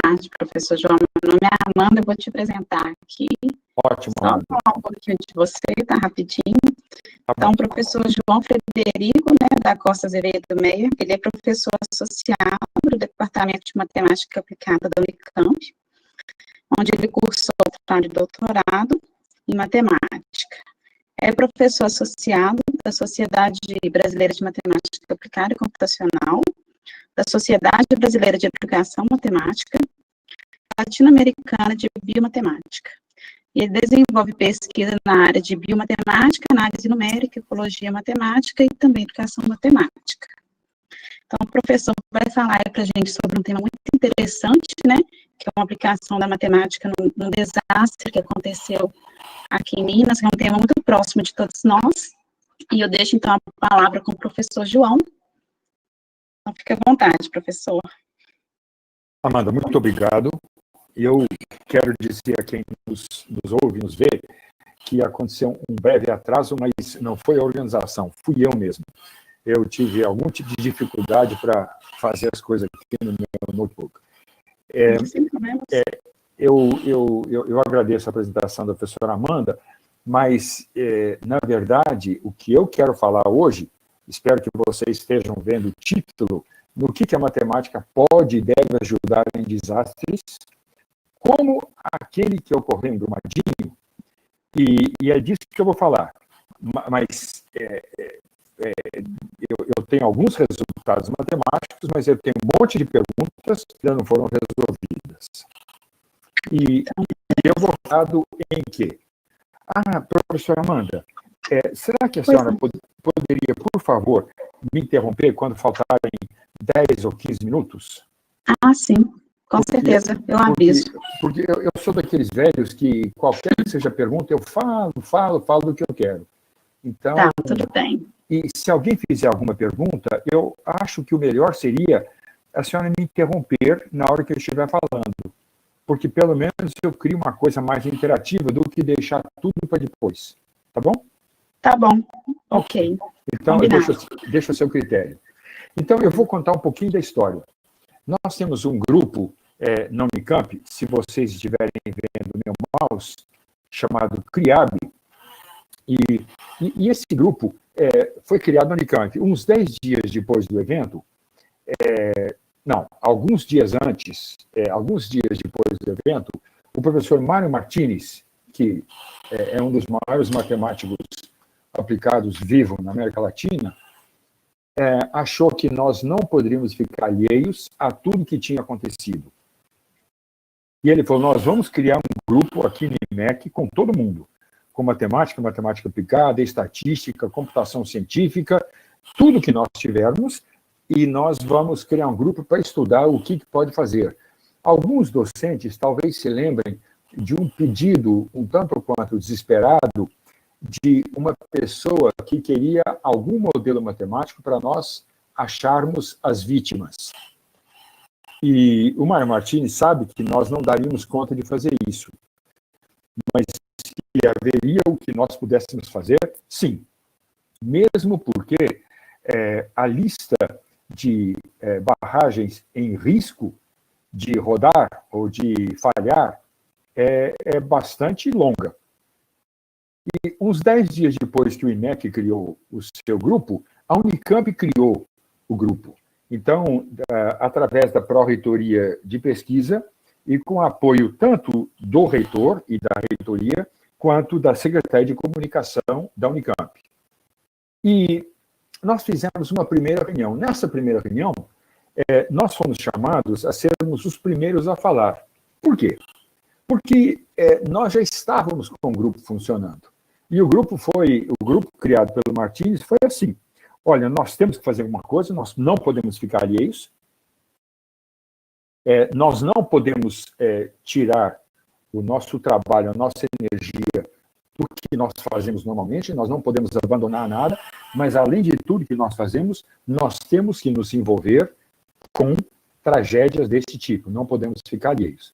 tarde, professor João. Meu nome é Amanda, eu vou te apresentar aqui. Ótimo, Só Amanda. falar um pouquinho de você, tá rapidinho. Tá Então, bom. o professor João Frederico, né, da Costa Azevedo Meia, ele é professor associado do Departamento de Matemática Aplicada da Unicamp, onde ele cursou o trabalho de doutorado em matemática. É professor associado da Sociedade Brasileira de Matemática Aplicada e Computacional, da Sociedade Brasileira de Aplicação Matemática, Latino-Americana de Biomatemática. E ele desenvolve pesquisa na área de biomatemática, análise numérica, ecologia matemática e também educação matemática. Então, o professor vai falar para a gente sobre um tema muito interessante, né, que é uma aplicação da matemática num desastre que aconteceu aqui em Minas, que é um tema muito próximo de todos nós. E eu deixo, então, a palavra com o professor João. Então, fique à vontade, professor. Amanda, muito obrigado. Eu quero dizer a quem nos ouve, nos vê, que aconteceu um breve atraso, mas não foi a organização, fui eu mesmo. Eu tive algum tipo de dificuldade para fazer as coisas aqui no meu notebook. Eu agradeço a apresentação da professora Amanda, mas, na verdade, o que eu quero falar hoje, espero que vocês estejam vendo o título, no que a matemática pode e deve ajudar em desastres, como aquele que ocorreu em Brumadinho, e é disso que eu vou falar. Mas eu tenho alguns resultados matemáticos, mas eu tenho um monte de perguntas que ainda não foram resolvidas. E eu vou falar em quê? Professora Amanda, será que a senhora poderia, por favor, me interromper quando faltarem 10 ou 15 minutos? Sim, com certeza, eu aviso. Porque eu sou daqueles velhos que qualquer que seja pergunta, eu falo do que eu quero. Então, tá, tudo bem. E se alguém fizer alguma pergunta, eu acho que o melhor seria a senhora me interromper na hora que eu estiver falando. Porque pelo menos eu crio uma coisa mais interativa do que deixar tudo para depois. Tá bom? Tá bom, ok. Então, deixa o seu critério. Então, eu vou contar um pouquinho da história. Nós temos um grupo na Unicamp, se vocês estiverem vendo o meu mouse, chamado CRIAB, e esse grupo foi criado na Unicamp. Uns 10 dias depois do evento, alguns dias depois do evento, o professor Mário Martins, que é um dos maiores matemáticos aplicados vivos na América Latina, achou que nós não poderíamos ficar alheios a tudo que tinha acontecido. E ele falou, nós vamos criar um grupo aqui no IMEC com todo mundo, com matemática aplicada, estatística, computação científica, tudo que nós tivermos, e nós vamos criar um grupo para estudar o que pode fazer. Alguns docentes talvez se lembrem de um pedido, um tanto quanto desesperado, de uma pessoa que queria algum modelo matemático para nós acharmos as vítimas. E o Mário Martins sabe que nós não daríamos conta de fazer isso. Mas se haveria o que nós pudéssemos fazer, sim. Mesmo porque a lista de barragens em risco de rodar ou de falhar é bastante longa. E uns 10 dias depois que o IMEC criou o seu grupo, a Unicamp criou o grupo. Então, através da Pró-Reitoria de Pesquisa e com apoio tanto do reitor e da reitoria, quanto da Secretaria de Comunicação da Unicamp. E nós fizemos uma primeira reunião. Nessa primeira reunião, nós fomos chamados a sermos os primeiros a falar. Por quê? Porque nós já estávamos com o grupo funcionando. E o grupo criado pelo Martins foi assim, olha, nós temos que fazer alguma coisa, nós não podemos ficar alheios, nós não podemos tirar o nosso trabalho, a nossa energia do que nós fazemos normalmente, nós não podemos abandonar nada, mas além de tudo que nós fazemos, nós temos que nos envolver com tragédias desse tipo, não podemos ficar alheios.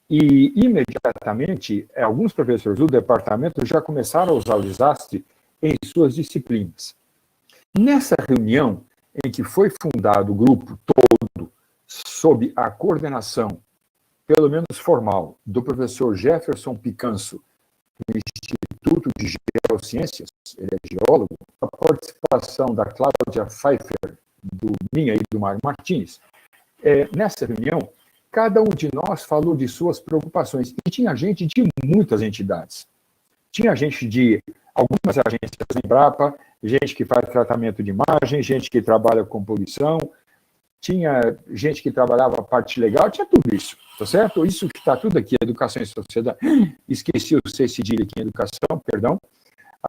E, imediatamente, alguns professores do departamento já começaram a usar o desastre em suas disciplinas. Nessa reunião, em que foi fundado o grupo todo, sob a coordenação pelo menos formal, do professor Jefferson Picanso, do Instituto de Geociências, ele é geólogo, a participação da Cláudia Pfeiffer, do minha e do Mário Martins. Nessa reunião, cada um de nós falou de suas preocupações, e tinha gente de muitas entidades. Tinha gente de algumas agências da Embrapa, gente que faz tratamento de imagem, gente que trabalha com poluição, tinha gente que trabalhava a parte legal, tinha tudo isso, tá certo? Isso que está tudo aqui, educação e sociedade, esqueci o C cedilha aqui em educação, perdão,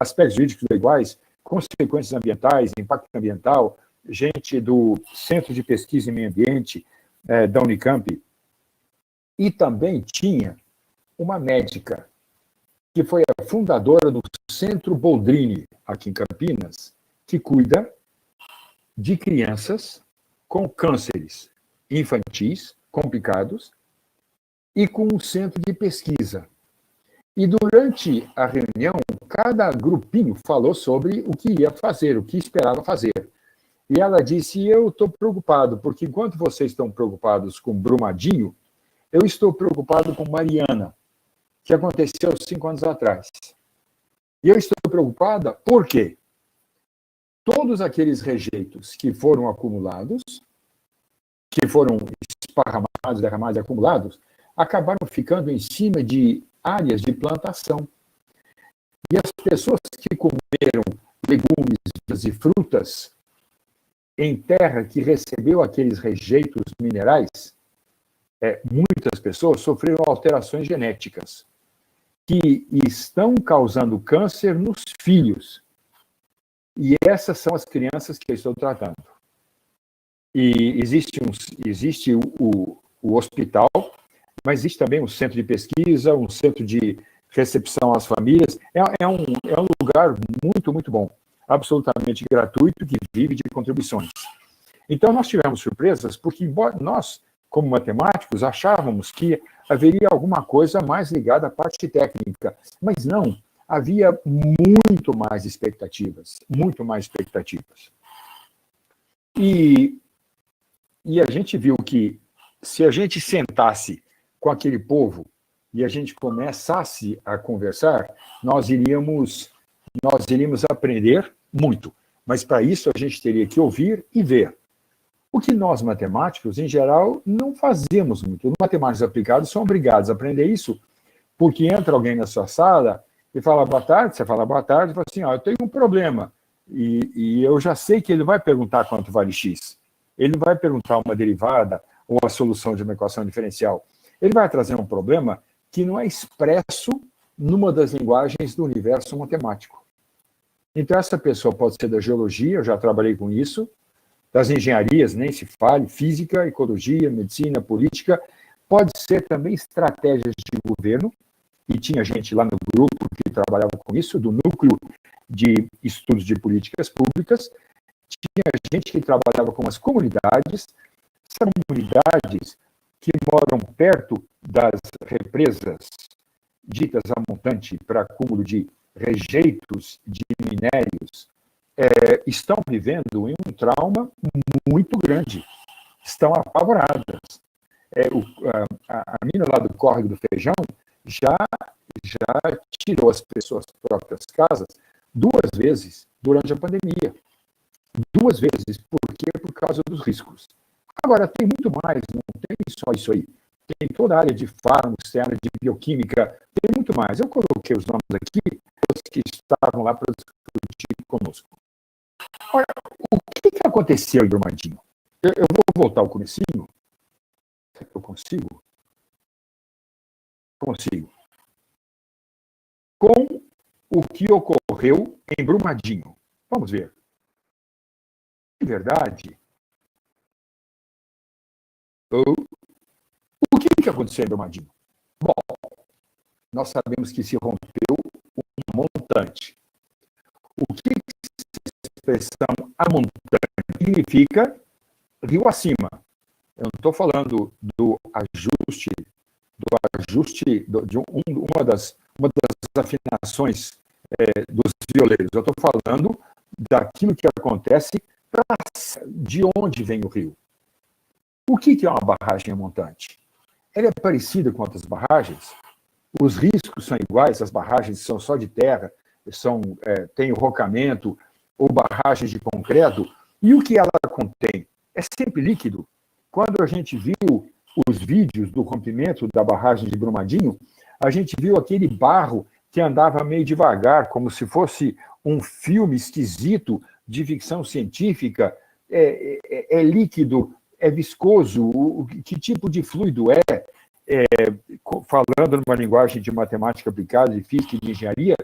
aspectos jurídicos iguais, consequências ambientais, impacto ambiental, gente do Centro de Pesquisa em Meio Ambiente, da Unicamp, e também tinha uma médica, que foi a fundadora do Centro Boldrini, aqui em Campinas, que cuida de crianças com cânceres infantis complicados e com um centro de pesquisa. E durante a reunião, cada grupinho falou sobre o que ia fazer, o que esperava fazer. E ela disse, eu estou preocupado, porque enquanto vocês estão preocupados com Brumadinho, eu estou preocupado com Mariana, que aconteceu 5 anos atrás. E eu estou preocupada por quê? Todos aqueles rejeitos que foram acumulados, que foram esparramados, derramados e acumulados, acabaram ficando em cima de áreas de plantação. E as pessoas que comeram legumes e frutas em terra que recebeu aqueles rejeitos minerais, muitas pessoas sofreram alterações genéticas que estão causando câncer nos filhos. E essas são as crianças que eu estou tratando. E existe o hospital, mas existe também um centro de pesquisa, um centro de recepção às famílias. É um lugar muito, muito bom, absolutamente gratuito, que vive de contribuições. Então, nós tivemos surpresas, porque nós, como matemáticos, achávamos que haveria alguma coisa mais ligada à parte técnica, mas não, havia muito mais expectativas, muito mais expectativas. E a gente viu que, se a gente sentasse com aquele povo e a gente começasse a conversar, nós iríamos aprender muito. Mas, para isso, a gente teria que ouvir e ver. O que nós, matemáticos, em geral, não fazemos muito. Os matemáticos aplicados são obrigados a aprender isso, porque entra alguém na sua sala e fala boa tarde, você fala boa tarde, e fala assim, eu tenho um problema, e eu já sei que ele vai perguntar quanto vale x. Ele vai perguntar uma derivada ou a solução de uma equação diferencial. Ele vai trazer um problema que não é expresso numa das linguagens do universo matemático. Então, essa pessoa pode ser da geologia, eu já trabalhei com isso, das engenharias, nem se fale, física, ecologia, medicina, política, pode ser também estratégias de governo, e tinha gente lá no grupo que trabalhava com isso, do núcleo de estudos de políticas públicas, tinha gente que trabalhava com as comunidades, são comunidades que moram perto das represas ditas a montante para acúmulo de rejeitos de minérios, estão vivendo em um trauma muito grande, estão apavoradas. A mina lá do córrego do Feijão já tirou as pessoas das próprias casas 2 vezes durante a pandemia. 2 vezes. Por quê? Por causa dos riscos. Agora, tem muito mais, não tem só isso aí. Tem toda a área de fármacos, tem a área de bioquímica, tem muito mais. Eu coloquei os nomes aqui, os que estavam lá para discutir conosco. Olha, o que aconteceu em Brumadinho? Eu vou voltar ao comecinho. Será que eu consigo? Consigo. Com o que ocorreu em Brumadinho. Vamos ver. De verdade, o que aconteceu em Brumadinho? Bom, nós sabemos que se rompeu um montante. O que essa expressão a montante significa? Rio acima. Eu não estou falando do ajuste de uma das afinações dos violeiros. Eu estou falando daquilo que acontece de onde vem o rio. O que é uma barragem montante? ela é parecida com outras barragens, os riscos são iguais, as barragens são só de terra, tem o rocamento ou barragens de concreto, e o que ela contém? É sempre líquido. Quando a gente viu os vídeos do rompimento da barragem de Brumadinho, a gente viu aquele barro que andava meio devagar, como se fosse um filme esquisito de ficção científica. É líquido, é viscoso, que tipo de fluido é? Falando numa linguagem de matemática aplicada, de física e de engenharia,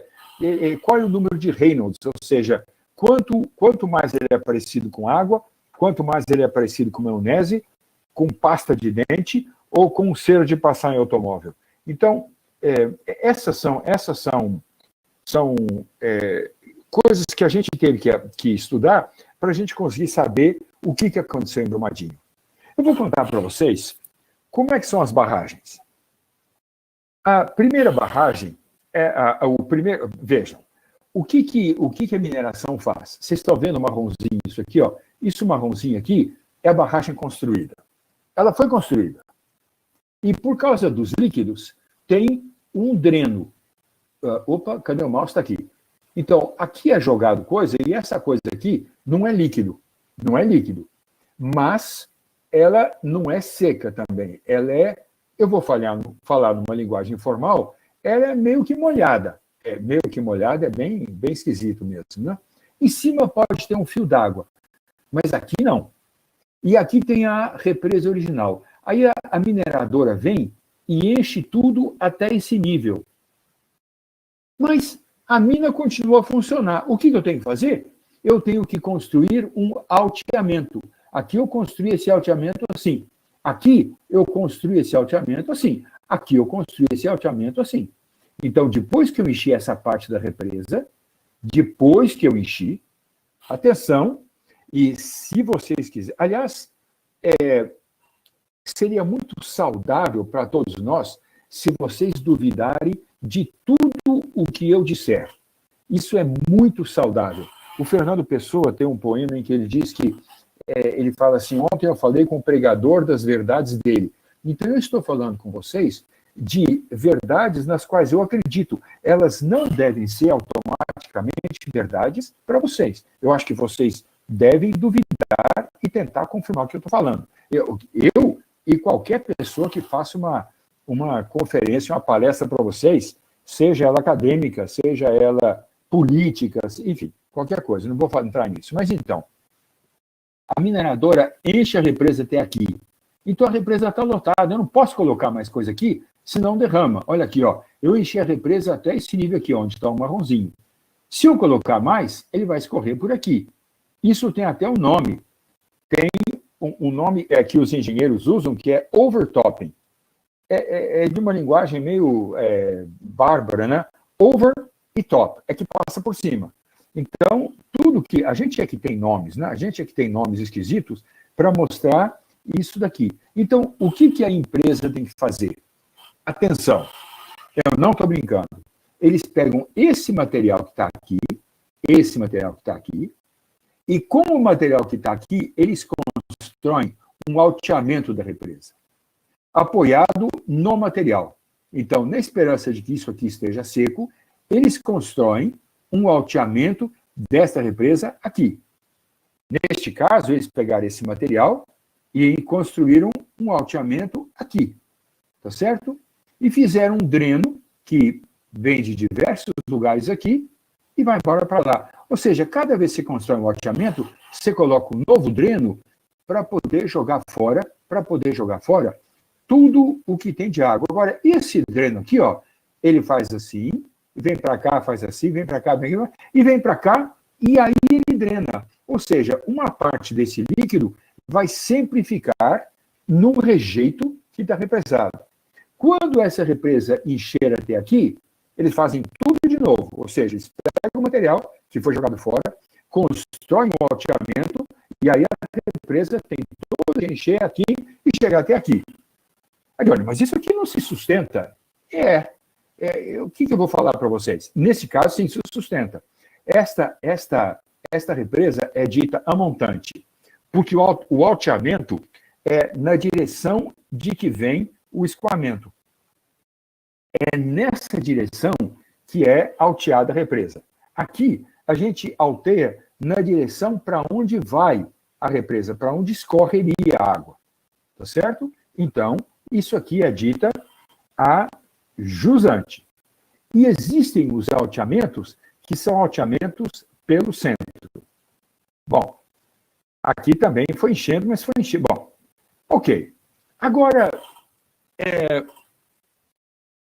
qual é o número de Reynolds? Ou seja, quanto mais ele é parecido com água, quanto mais ele é parecido com maionese, com pasta de dente ou com cera de passar em automóvel. Então, essas são coisas que a gente teve que estudar para a gente conseguir saber o que aconteceu em Brumadinho. Eu vou contar para vocês como é que são as barragens. A primeira barragem vejam, o que a mineração faz? Vocês estão vendo o marronzinho, isso aqui, ó? Isso marronzinho aqui é a barragem construída. Ela foi construída. E por causa dos líquidos, tem um dreno. Opa, cadê o mouse? Está aqui. Então, aqui é jogado coisa, e essa coisa aqui não é líquido. Não é líquido. Mas ela não é seca também. Ela eu vou falar numa linguagem informal, ela é meio que molhada. Meio que molhada, é bem esquisito mesmo, né? Em cima pode ter um fio d'água, mas aqui não. E aqui tem a represa original. Aí a mineradora vem e enche tudo até esse nível. Mas a mina continua a funcionar. O que eu tenho que fazer? Eu tenho que construir um alteamento. Aqui eu construí esse alteamento assim. Aqui eu construí esse alteamento assim. Aqui eu construí esse alteamento assim. Então, depois que eu enchi essa parte da represa, depois que eu enchi, atenção, e se vocês quiserem... Aliás, seria muito saudável para todos nós se vocês duvidarem de tudo o que eu disser. Isso é muito saudável. O Fernando Pessoa tem um poema em que ele diz que ele fala assim: ontem eu falei com o pregador das verdades dele. Então eu estou falando com vocês de verdades nas quais eu acredito. Elas não devem ser automaticamente verdades para vocês. Eu acho que vocês devem duvidar e tentar confirmar o que eu estou falando. Eu e qualquer pessoa que faça uma conferência, uma palestra para vocês, seja ela acadêmica, seja ela política, enfim, qualquer coisa, não vou entrar nisso. Mas então, a mineradora enche a represa até aqui. Então a represa está lotada, eu não posso colocar mais coisa aqui, senão derrama. Olha aqui, ó, eu enchi a represa até esse nível aqui, onde está o marronzinho. Se eu colocar mais, ele vai escorrer por aqui. Isso tem até um nome. Tem um nome que os engenheiros usam, que é overtopping. É de uma linguagem meio bárbara, né? Over e top, é que passa por cima. Então, tudo que... A gente é que tem nomes, né? A gente é que tem nomes esquisitos para mostrar isso daqui. Então, o que a empresa tem que fazer? Atenção, eu não estou brincando. Eles pegam esse material que está aqui, e com o material que está aqui, eles constroem um alteamento da represa, apoiado no material. Então, na esperança de que isso aqui esteja seco, eles constroem um alteamento desta represa aqui. Neste caso, eles pegaram esse material e construíram um alteamento aqui, tá certo? E fizeram um dreno que vem de diversos lugares aqui e vai embora para lá. Ou seja, cada vez que você constrói um alteamento, você coloca um novo dreno para poder jogar fora tudo o que tem de água. Agora, esse dreno aqui, ó, ele faz assim, vem para cá, faz assim, vem para cá, e vem para cá, e aí ele drena. Ou seja, uma parte desse líquido vai sempre ficar no rejeito que está represado. Quando essa represa encher até aqui, eles fazem tudo de novo. Ou seja, eles pegam o material que foi jogado fora, constroem um alteamento, e aí a represa tem todo que encher aqui e chegar até aqui. Aí, olha, mas isso aqui não se sustenta. O que eu vou falar para vocês? Nesse caso, sim, se sustenta. Esta represa é dita amontante, porque o alteamento é na direção de que vem o escoamento. É nessa direção que é alteada a represa. Aqui, a gente alteia na direção para onde vai a represa, para onde escorreria a água. Tá certo? Então, isso aqui é dita a jusante. E existem os alteamentos que são alteamentos pelo centro. Bom, aqui também foi enchendo, mas foi enchendo. Bom, ok. Agora,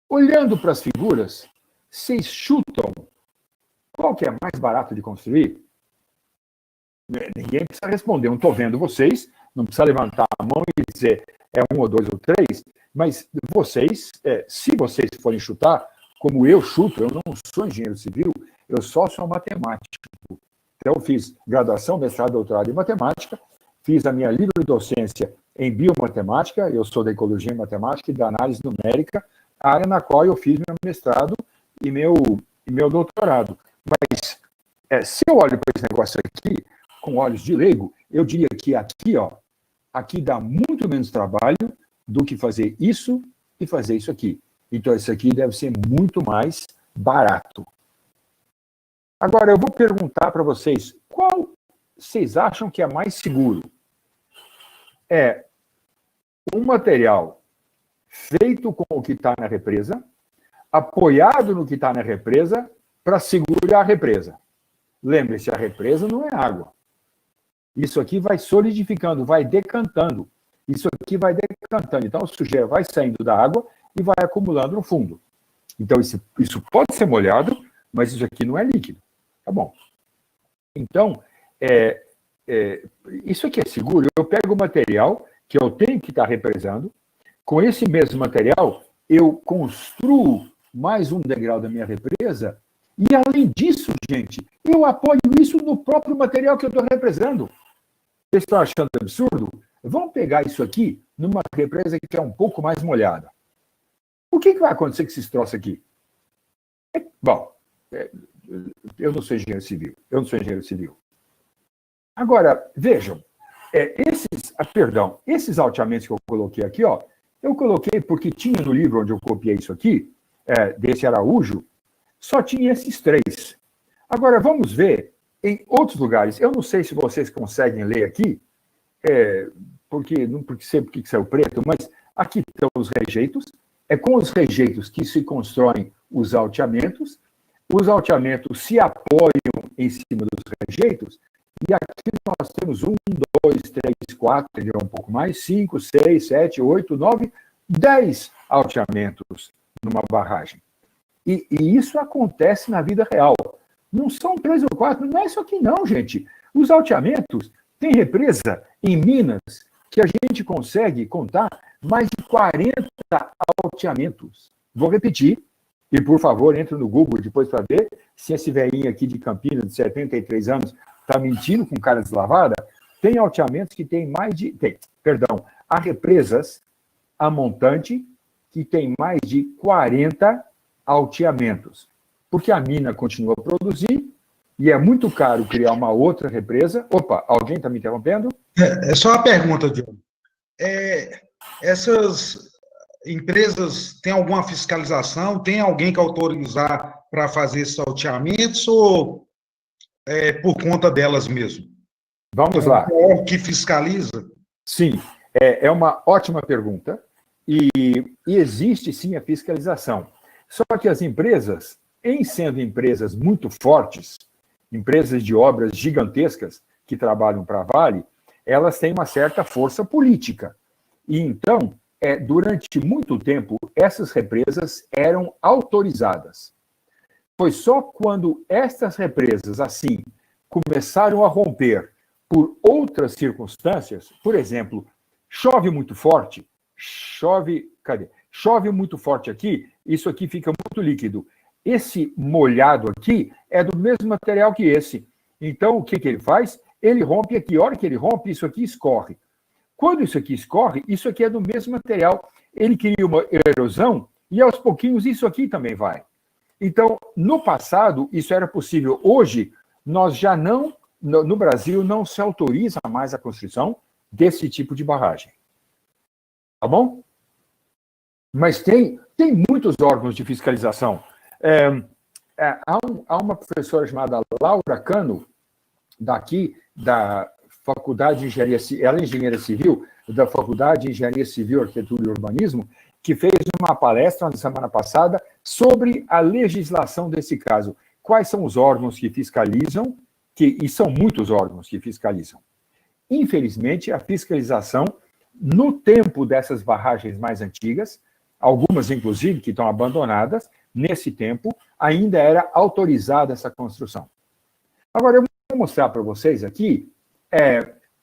olhando para as figuras, vocês chutam qual que é mais barato de construir? Ninguém precisa responder. Eu não estou vendo vocês, não precisa levantar a mão e dizer é 1 ou 2 ou 3, mas vocês, se vocês forem chutar, como eu chuto, eu não sou engenheiro civil, eu só sou matemático. Então, eu fiz graduação, mestrado, doutorado em matemática, fiz a minha livre docência em biomatemática, eu sou da ecologia em matemática e da análise numérica, a área na qual eu fiz meu mestrado e meu doutorado. Mas, se eu olho para esse negócio aqui, com olhos de leigo, eu diria que aqui, ó, aqui dá muito menos trabalho do que fazer isso e fazer isso aqui. Então, isso aqui deve ser muito mais barato. Agora, eu vou perguntar para vocês, qual vocês acham que é mais seguro? É um material feito com o que está na represa, apoiado no que está na represa, para segurar a represa. Lembre-se, a represa não é água. Isso aqui vai solidificando, vai decantando. Isso aqui vai decantando. Então, a sujeira vai saindo da água e vai acumulando no fundo. Então, isso pode ser molhado, mas isso aqui não é líquido. Tá bom. Então, isso aqui é seguro. Eu pego o material que eu tenho que estar represando, com esse mesmo material, eu construo mais um degrau da minha represa, e além disso, gente, eu apoio isso no próprio material que eu estou represando. Vocês estão achando absurdo? Vamos pegar isso aqui numa represa que é um pouco mais molhada. O que vai acontecer com esses troços aqui? Bom, eu não sou engenheiro civil. Agora, vejam, esses alteamentos que eu coloquei aqui, ó, eu coloquei porque tinha no livro onde eu copiei isso aqui, desse Araújo, só tinha esses 3. Agora, vamos ver em outros lugares. Eu não sei se vocês conseguem ler aqui, porque sei porque saiu preto, mas aqui estão os rejeitos. É com os rejeitos que se constroem os alteamentos se apoiam em cima dos rejeitos, e aqui nós temos 1, 2, 3, 4, um pouco mais, 5, 6, 7, 8, 9, 10 alteamentos numa barragem. E isso acontece na vida real. Não são 3 ou 4, não é isso aqui não, gente. Os alteamentos, tem represa em Minas que a gente consegue contar mais de 40 alteamentos. Vou repetir, e por favor, entre no Google depois para ver se esse velhinho aqui de Campinas, de 73 anos, está mentindo com cara deslavada. Tem alteamentos que tem mais de... há represas a montante que tem mais de 40 alteamentos. Porque a mina continua a produzir e é muito caro criar uma outra represa. Opa, alguém está me interrompendo? É só uma pergunta, Diogo. Essas empresas têm alguma fiscalização? Tem alguém que autorizar para fazer esses alteamentos ou é por conta delas mesmo? Vamos lá. O que fiscaliza? Sim, é uma ótima pergunta. E existe, sim, a fiscalização. Só que as empresas, em sendo empresas muito fortes, empresas de obras gigantescas que trabalham para a Vale, elas têm uma certa força política. E então, durante muito tempo, essas represas eram autorizadas. Foi só quando essas represas, assim, começaram a romper por outras circunstâncias, por exemplo, chove muito forte, chove muito forte aqui, isso aqui fica muito líquido. Esse molhado aqui é do mesmo material que esse. Então, o que ele faz? Ele rompe aqui. A hora que ele rompe, isso aqui escorre. Quando isso aqui escorre, isso aqui é do mesmo material. Ele cria uma erosão e, aos pouquinhos, isso aqui também vai. Então, no passado, isso era possível. Hoje, nós já não, no Brasil, não se autoriza mais a construção desse tipo de barragem. Tá bom? Mas tem muitos órgãos de fiscalização. Há uma professora chamada Laura Cano, daqui da Faculdade de Engenharia Civil, ela é engenheira civil, da Faculdade de Engenharia Civil, Arquitetura e Urbanismo, que fez uma palestra na semana passada sobre a legislação desse caso. Quais são os órgãos que fiscalizam, e são muitos órgãos que fiscalizam. Infelizmente, a fiscalização, no tempo dessas barragens mais antigas, algumas, inclusive, que estão abandonadas, nesse tempo, ainda era autorizada essa construção. Agora, eu vou mostrar para vocês aqui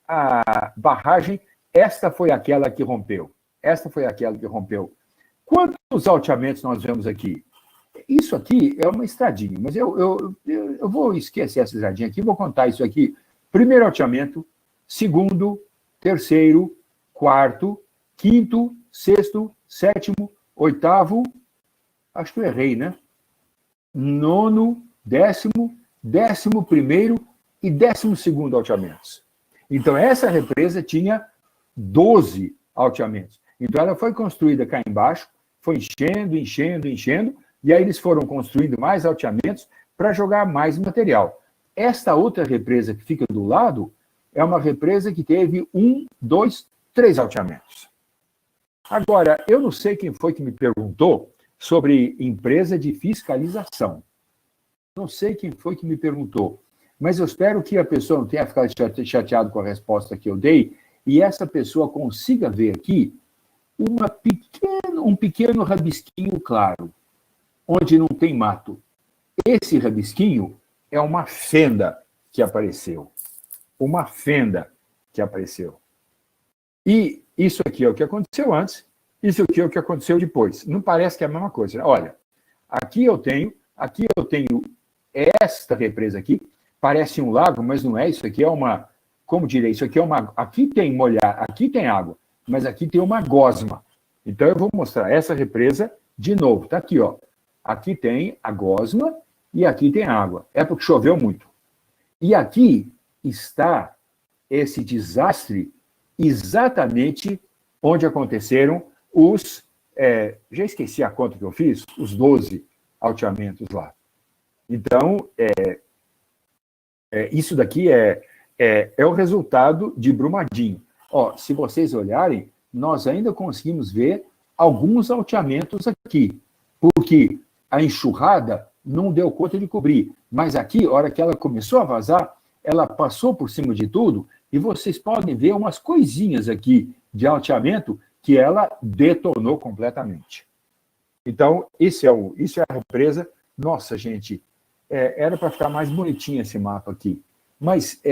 a barragem. Esta foi aquela que rompeu. Esta foi aquela que rompeu. Quantos alteamentos nós vemos aqui? Isso aqui é uma estradinha, mas eu vou esquecer essa estradinha aqui, vou contar isso aqui. Primeiro alteamento, segundo, terceiro, quarto, quinto, sexto, sétimo, oitavo, acho que eu errei, né? Nono, 11º e 12º alteamentos. Então, essa represa tinha 12 alteamentos. Então, ela foi construída cá embaixo, foi enchendo, e aí eles foram construindo mais alteamentos para jogar mais material. Esta outra represa que fica do lado é uma represa que teve 1, 2, 3 alteamentos. Agora, eu não sei quem foi que me perguntou sobre empresa de fiscalização. Não sei quem foi que me perguntou, mas eu espero que a pessoa não tenha ficado chateada com a resposta que eu dei e essa pessoa consiga ver aqui um pequeno rabisquinho claro, onde não tem mato. Esse rabisquinho é uma fenda que apareceu. Uma fenda que apareceu. E isso aqui é o que aconteceu antes, isso aqui é o que aconteceu depois. Não parece que é a mesma coisa. Olha, aqui eu tenho esta represa aqui, parece um lago, mas não é. Isso aqui é uma, como direi, isso aqui é uma, aqui tem aqui tem água, mas aqui tem uma gosma. Então eu vou mostrar essa represa de novo. Está aqui, ó. Aqui tem a gosma e aqui tem água. É porque choveu muito. E aqui está esse desastre exatamente onde aconteceram já esqueci a conta que eu fiz, os 12 alteamentos lá. Então, isso daqui é o resultado de Brumadinho. Ó, se vocês olharem, nós ainda conseguimos ver alguns alteamentos aqui, porque a enxurrada não deu conta de cobrir. Mas aqui, a hora que ela começou a vazar, ela passou por cima de tudo, e vocês podem ver umas coisinhas aqui de alteamento que ela detonou completamente. Então, isso é a represa. Nossa, gente, era para ficar mais bonitinho esse mapa aqui. Mas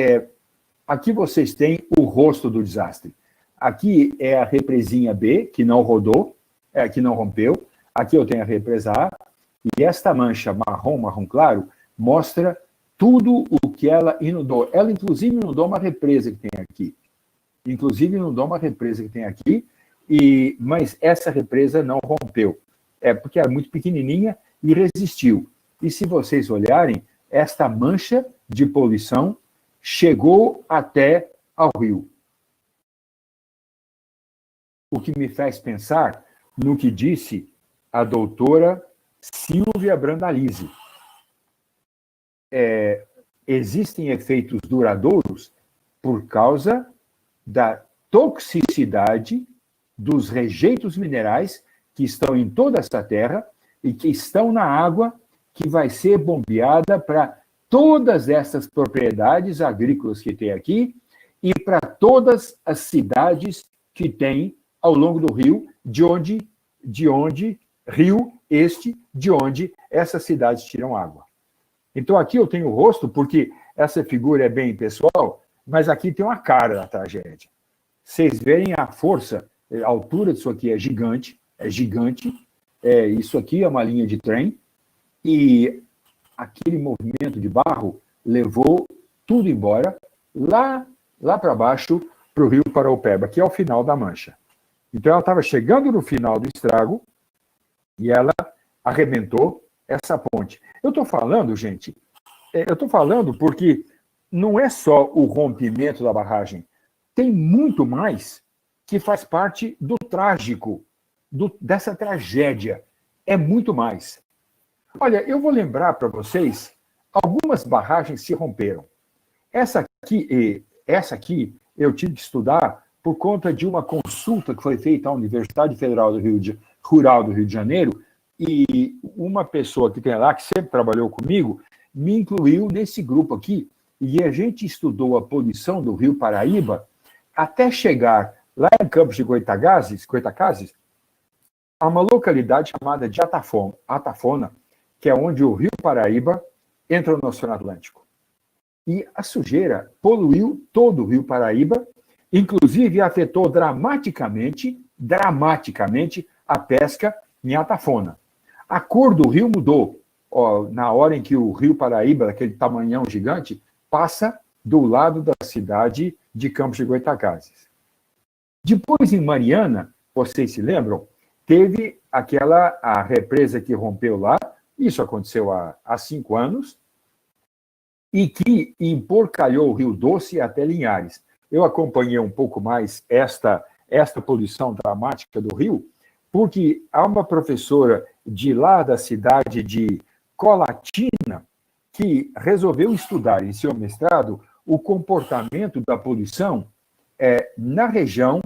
aqui vocês têm o rosto do desastre. Aqui é a represinha B, que não rodou, que não rompeu. Aqui eu tenho a represa A. E esta mancha marrom claro, mostra tudo o que ela inundou. Ela, inclusive, inundou uma represa que tem aqui. Mas essa represa não rompeu. Porque era muito pequenininha e resistiu. E se vocês olharem, esta mancha de poluição chegou até ao rio. O que me faz pensar no que disse a doutora Silvia Brandalize. Existem efeitos duradouros por causa da toxicidade dos rejeitos minerais que estão em toda essa terra e que estão na água que vai ser bombeada para todas essas propriedades agrícolas que tem aqui e para todas as cidades que tem ao longo do rio, de onde essas cidades tiram água. Então, aqui eu tenho o rosto, porque essa figura é bem pessoal, mas aqui tem uma cara da tragédia. Vocês veem a força, a altura disso aqui é gigante. Isso aqui é uma linha de trem, e aquele movimento de barro levou tudo embora, lá para baixo, para o rio Paraopeba, que é o final da mancha. Então, ela estava chegando no final do estrago, e ela arrebentou essa ponte. Eu estou falando, gente, porque não é só o rompimento da barragem, tem muito mais que faz parte do trágico dessa tragédia. É muito mais. Olha, eu vou lembrar para vocês, algumas barragens se romperam. Essa aqui eu tive que estudar por conta de uma consulta que foi feita à Universidade Federal Rural do Rio de Janeiro, e uma pessoa que tem lá, que sempre trabalhou comigo, me incluiu nesse grupo aqui, e a gente estudou a poluição do Rio Paraíba até chegar lá em Campos de Goytacazes, a uma localidade chamada de Atafona, que é onde o Rio Paraíba entra no Oceano Atlântico. E a sujeira poluiu todo o Rio Paraíba, inclusive afetou dramaticamente a pesca em Atafona. A cor do rio mudou. Na hora em que o Rio Paraíba, aquele tamanhão gigante, passa do lado da cidade de Campos de Goytacazes. Depois, em Mariana, vocês se lembram, teve a represa que rompeu lá, isso aconteceu há 5 anos, e que emporcalhou o Rio Doce até Linhares. Eu acompanhei um pouco mais esta poluição dramática do rio, porque há uma professora de lá da cidade de Colatina que resolveu estudar em seu mestrado o comportamento da poluição na região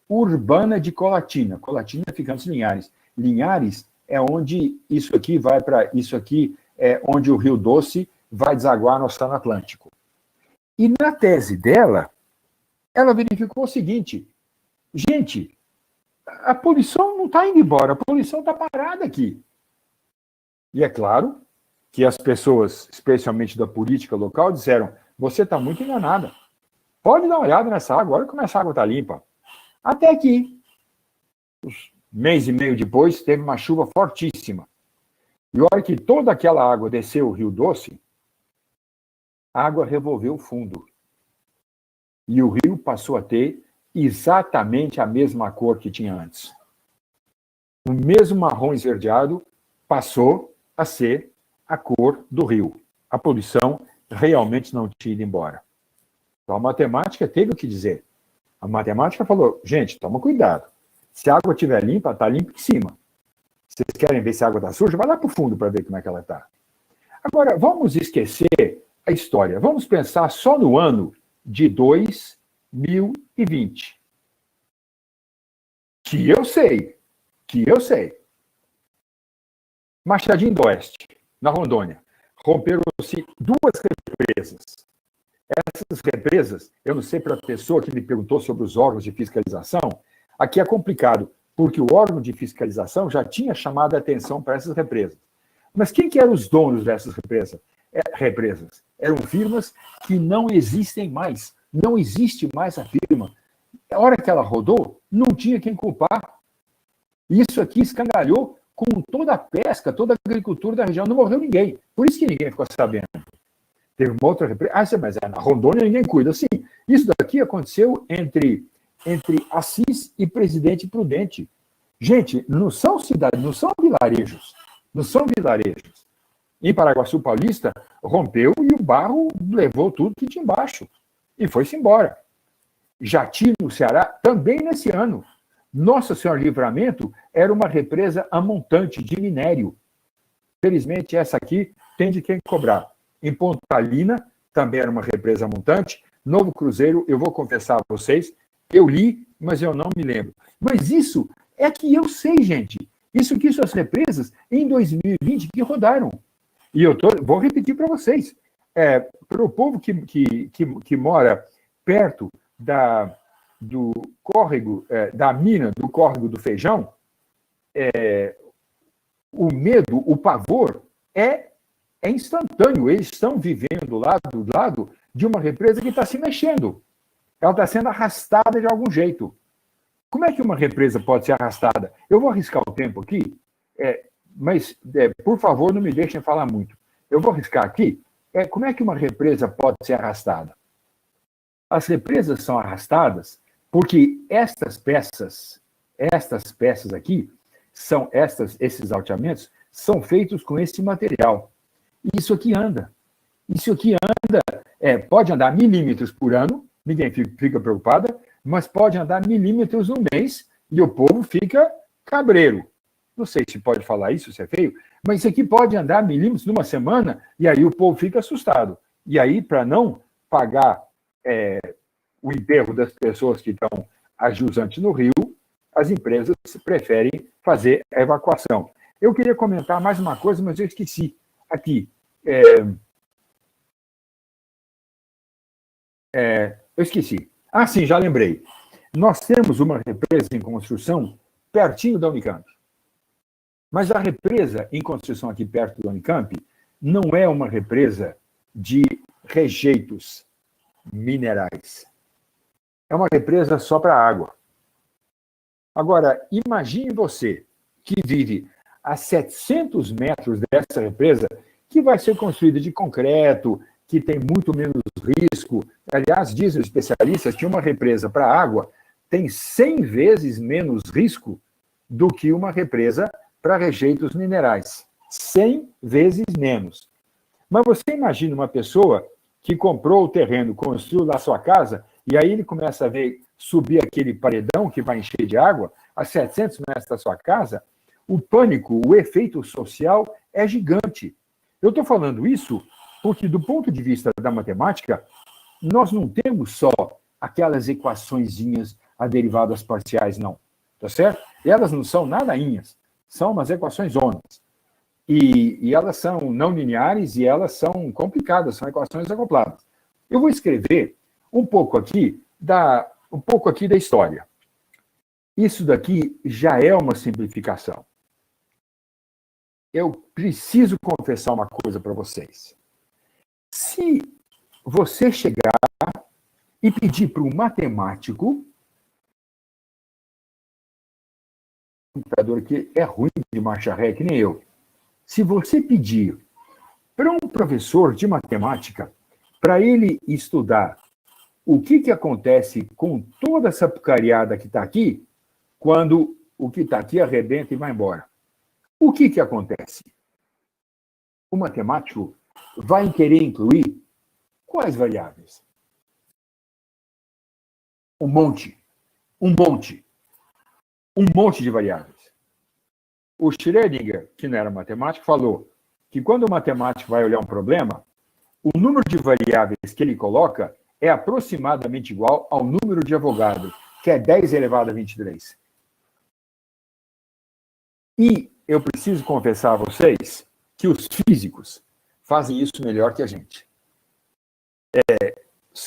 urbana de Colatina. Colatina fica nos Linhares. Linhares é onde isso aqui vai para... Isso aqui é onde o Rio Doce vai desaguar no Oceano Atlântico. E na tese dela, ela verificou o seguinte: gente, a poluição não está indo embora, a poluição está parada aqui. E é claro que as pessoas, especialmente da política local, disseram: você está muito enganada. Pode dar uma olhada nessa água, agora que essa água está limpa. Até que, mês e meio depois, teve uma chuva fortíssima. E a hora que toda aquela água desceu o Rio Doce, a água revolveu o fundo. E o rio passou a ter exatamente a mesma cor que tinha antes. O mesmo marrom esverdeado passou a ser a cor do rio. A poluição realmente não tinha ido embora. Então a matemática teve o que dizer. A matemática falou: gente, toma cuidado. Se a água estiver limpa, está limpa em cima. Vocês querem ver se a água está suja? Vai lá para o fundo para ver como é que ela está. Agora, vamos esquecer a história. Vamos pensar só no ano de 2020. Que eu sei. Machadinho do Oeste, na Rondônia, romperam-se 2 represas. Essas represas, eu não sei para a pessoa que me perguntou sobre os órgãos de fiscalização, aqui é complicado, porque o órgão de fiscalização já tinha chamado a atenção para essas represas. Mas quem que eram os donos dessas represas? Eram firmas que não existem mais. Não existe mais a firma. A hora que ela rodou, não tinha quem culpar. Isso aqui escangalhou com toda a pesca, toda a agricultura da região. Não morreu ninguém. Por isso que ninguém ficou sabendo. Teve uma outra represa. Mas na Rondônia ninguém cuida. Sim, isso daqui aconteceu entre Assis e Presidente Prudente. Gente, não são cidades, não são vilarejos. Não são vilarejos. Em Paraguaçu Paulista, rompeu e o barro levou tudo que tinha embaixo. E foi-se embora. Jati, no Ceará, também nesse ano. Nossa Senhora Livramento era uma represa amontante de minério. Felizmente, essa aqui tem de quem cobrar. Em Pontalina, também era uma represa amontante. Novo Cruzeiro, eu vou confessar a vocês, eu li, mas eu não me lembro. Mas isso é que eu sei, gente. Isso que são as represas em 2020 que rodaram. E eu vou repetir para vocês. Para o povo que mora perto do córrego, da mina, do córrego do Feijão, o medo, o pavor é instantâneo. Eles estão vivendo do lado de uma represa que está se mexendo. Ela está sendo arrastada de algum jeito. Como é que uma represa pode ser arrastada? Eu vou arriscar o tempo aqui, mas, por favor, não me deixem falar muito. Eu vou arriscar aqui. Como é que uma represa pode ser arrastada? As represas são arrastadas porque estas peças aqui, esses alteamentos, são feitos com esse material. Isso aqui anda. Pode andar milímetros por ano, ninguém fica preocupada, mas pode andar milímetros no mês e o povo fica cabreiro. Não sei se pode falar isso, se é feio, mas isso aqui pode andar milímetros numa semana, e aí o povo fica assustado. E aí, para não pagar o enterro das pessoas que estão ajusantes no rio, as empresas preferem fazer a evacuação. Eu queria comentar mais uma coisa, mas eu esqueci. Aqui. Eu esqueci. Ah, sim, já lembrei. Nós temos uma represa em construção pertinho da Unicamp. Mas a represa em construção aqui perto da Unicamp não é uma represa de rejeitos minerais. É uma represa só para água. Agora, imagine você que vive a 700 metros dessa represa, que vai ser construída de concreto, que tem muito menos risco. Aliás, dizem os especialistas que uma represa para água tem 100 vezes menos risco do que uma represa para rejeitos minerais. 100 vezes menos. Mas você imagina uma pessoa que comprou o terreno, construiu lá sua casa, e aí ele começa a ver subir aquele paredão que vai encher de água a 700 metros da sua casa, o pânico, o efeito social é gigante. Eu estou falando isso porque, do ponto de vista da matemática, nós não temos só aquelas equaçõezinhas a derivadas parciais, não. Tá certo? E elas não são nadainhas, são umas equações zonas. E elas são não lineares e elas são complicadas, são equações acopladas. Eu vou escrever um pouco aqui da história. Isso daqui já é uma simplificação. Eu preciso confessar uma coisa para vocês. Se você chegar e pedir para um matemático, um computador que é ruim de marcha ré, que nem eu, se você pedir para um professor de matemática, para ele estudar o que acontece com toda essa porcariada que está aqui, quando o que está aqui arrebenta e vai embora. O que acontece? O matemático vai querer incluir quais variáveis? Um monte de variáveis. O Schrödinger, que não era matemático, falou que quando o matemático vai olhar um problema, o número de variáveis que ele coloca é aproximadamente igual ao número de Avogadro, que é 10 elevado a 23. E eu preciso confessar a vocês que os físicos fazem isso melhor que a gente.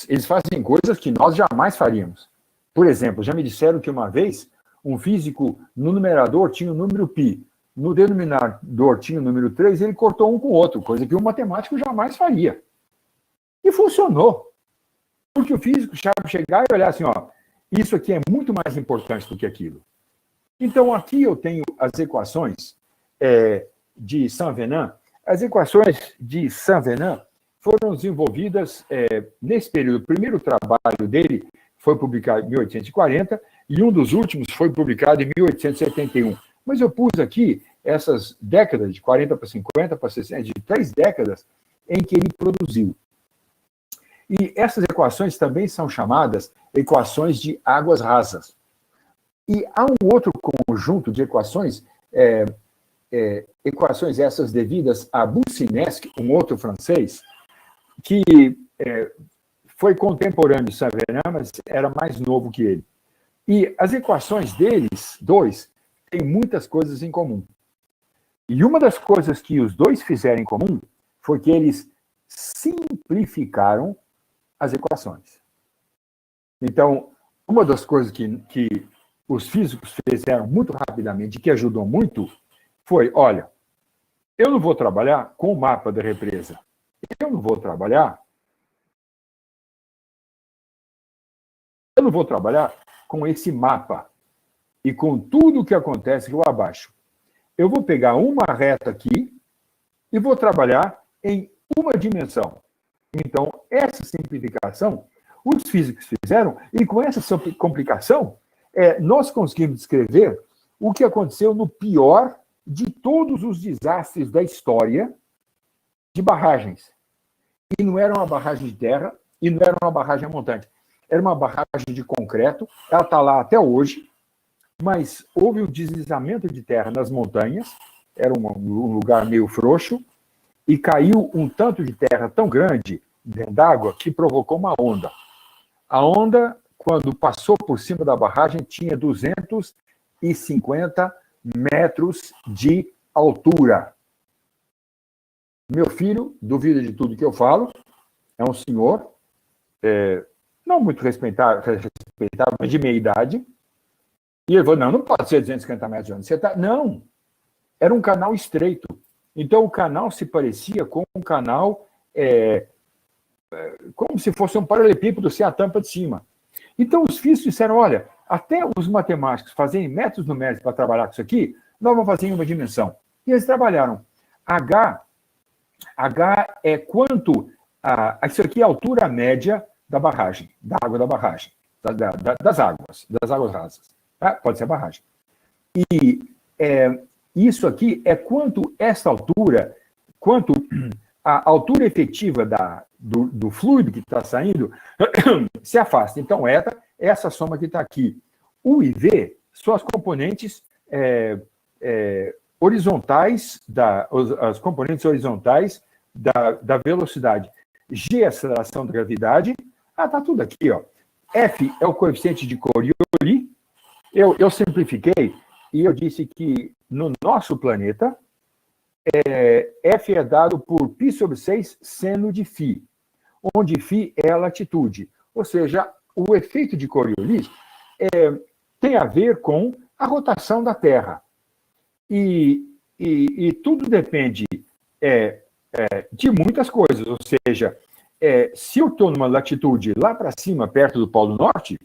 Eles fazem coisas que nós jamais faríamos. Por exemplo, já me disseram que uma vez um físico no numerador tinha o número π, no denominador tinha o número 3, e ele cortou um com o outro, coisa que um matemático jamais faria. E funcionou. Porque o físico sabe chegar e olhar assim, ó, isso aqui é muito mais importante do que aquilo. Então, aqui eu tenho as equações de Saint-Venant. As equações de Saint-Venant foram desenvolvidas nesse período. O primeiro trabalho dele foi publicado em 1840 e um dos últimos foi publicado em 1871. Mas eu pus aqui essas décadas, de 40 para 50 para 60, de 3 décadas, em que ele produziu. E essas equações também são chamadas equações de águas rasas. E há um outro conjunto de equações, equações essas devidas a Boussinesq, um outro francês, que foi contemporâneo de Saint-Venant, mas era mais novo que ele. E as equações deles, dois, têm muitas coisas em comum. E uma das coisas que os dois fizeram em comum foi que eles simplificaram as equações. Então, uma das coisas que os físicos fizeram muito rapidamente e que ajudou muito foi, olha, eu não vou trabalhar com o mapa da represa. Eu não vou trabalhar com esse mapa e com tudo o que acontece lá abaixo. Eu vou pegar uma reta aqui e vou trabalhar em uma dimensão. Então, essa simplificação, os físicos fizeram, e com essa complicação, nós conseguimos descrever o que aconteceu no pior de todos os desastres da história de barragens. E não era uma barragem de terra, e não era uma barragem montante. Era uma barragem de concreto, ela está lá até hoje, mas houve um deslizamento de terra nas montanhas, era um lugar meio frouxo, e caiu um tanto de terra tão grande dentro d'água que provocou uma onda. A onda, quando passou por cima da barragem, tinha 250 metros de altura. Meu filho duvida de tudo que eu falo, é um senhor, não muito respeitável, mas de meia idade, e ele falou, não pode ser 250 metros de onda. Não, era um canal estreito. Então, o canal se parecia com um canal, como se fosse um paralelepípedo sem a tampa de cima. Então, os físicos disseram, olha, até os matemáticos fazerem métodos numéricos para trabalhar com isso aqui, nós vamos fazer em uma dimensão. E eles trabalharam. H é quanto... isso aqui é a altura média da barragem, da água da barragem, das águas rasas. Tá? Pode ser a barragem. E isso aqui é quanto essa altura, quanto a altura efetiva do fluido que está saindo se afasta. Então, essa soma que está aqui. U e V são as componentes horizontais, as componentes horizontais da velocidade. G é a aceleração da gravidade. Está tudo aqui, ó. F é o coeficiente de Coriolis. Eu simplifiquei e eu disse que no nosso planeta, F é dado por π sobre 6 seno de φ, onde φ é a latitude. Ou seja, o efeito de Coriolis tem a ver com a rotação da Terra. E tudo depende de muitas coisas. Ou seja, se eu estou numa latitude lá para cima, perto do Polo Norte,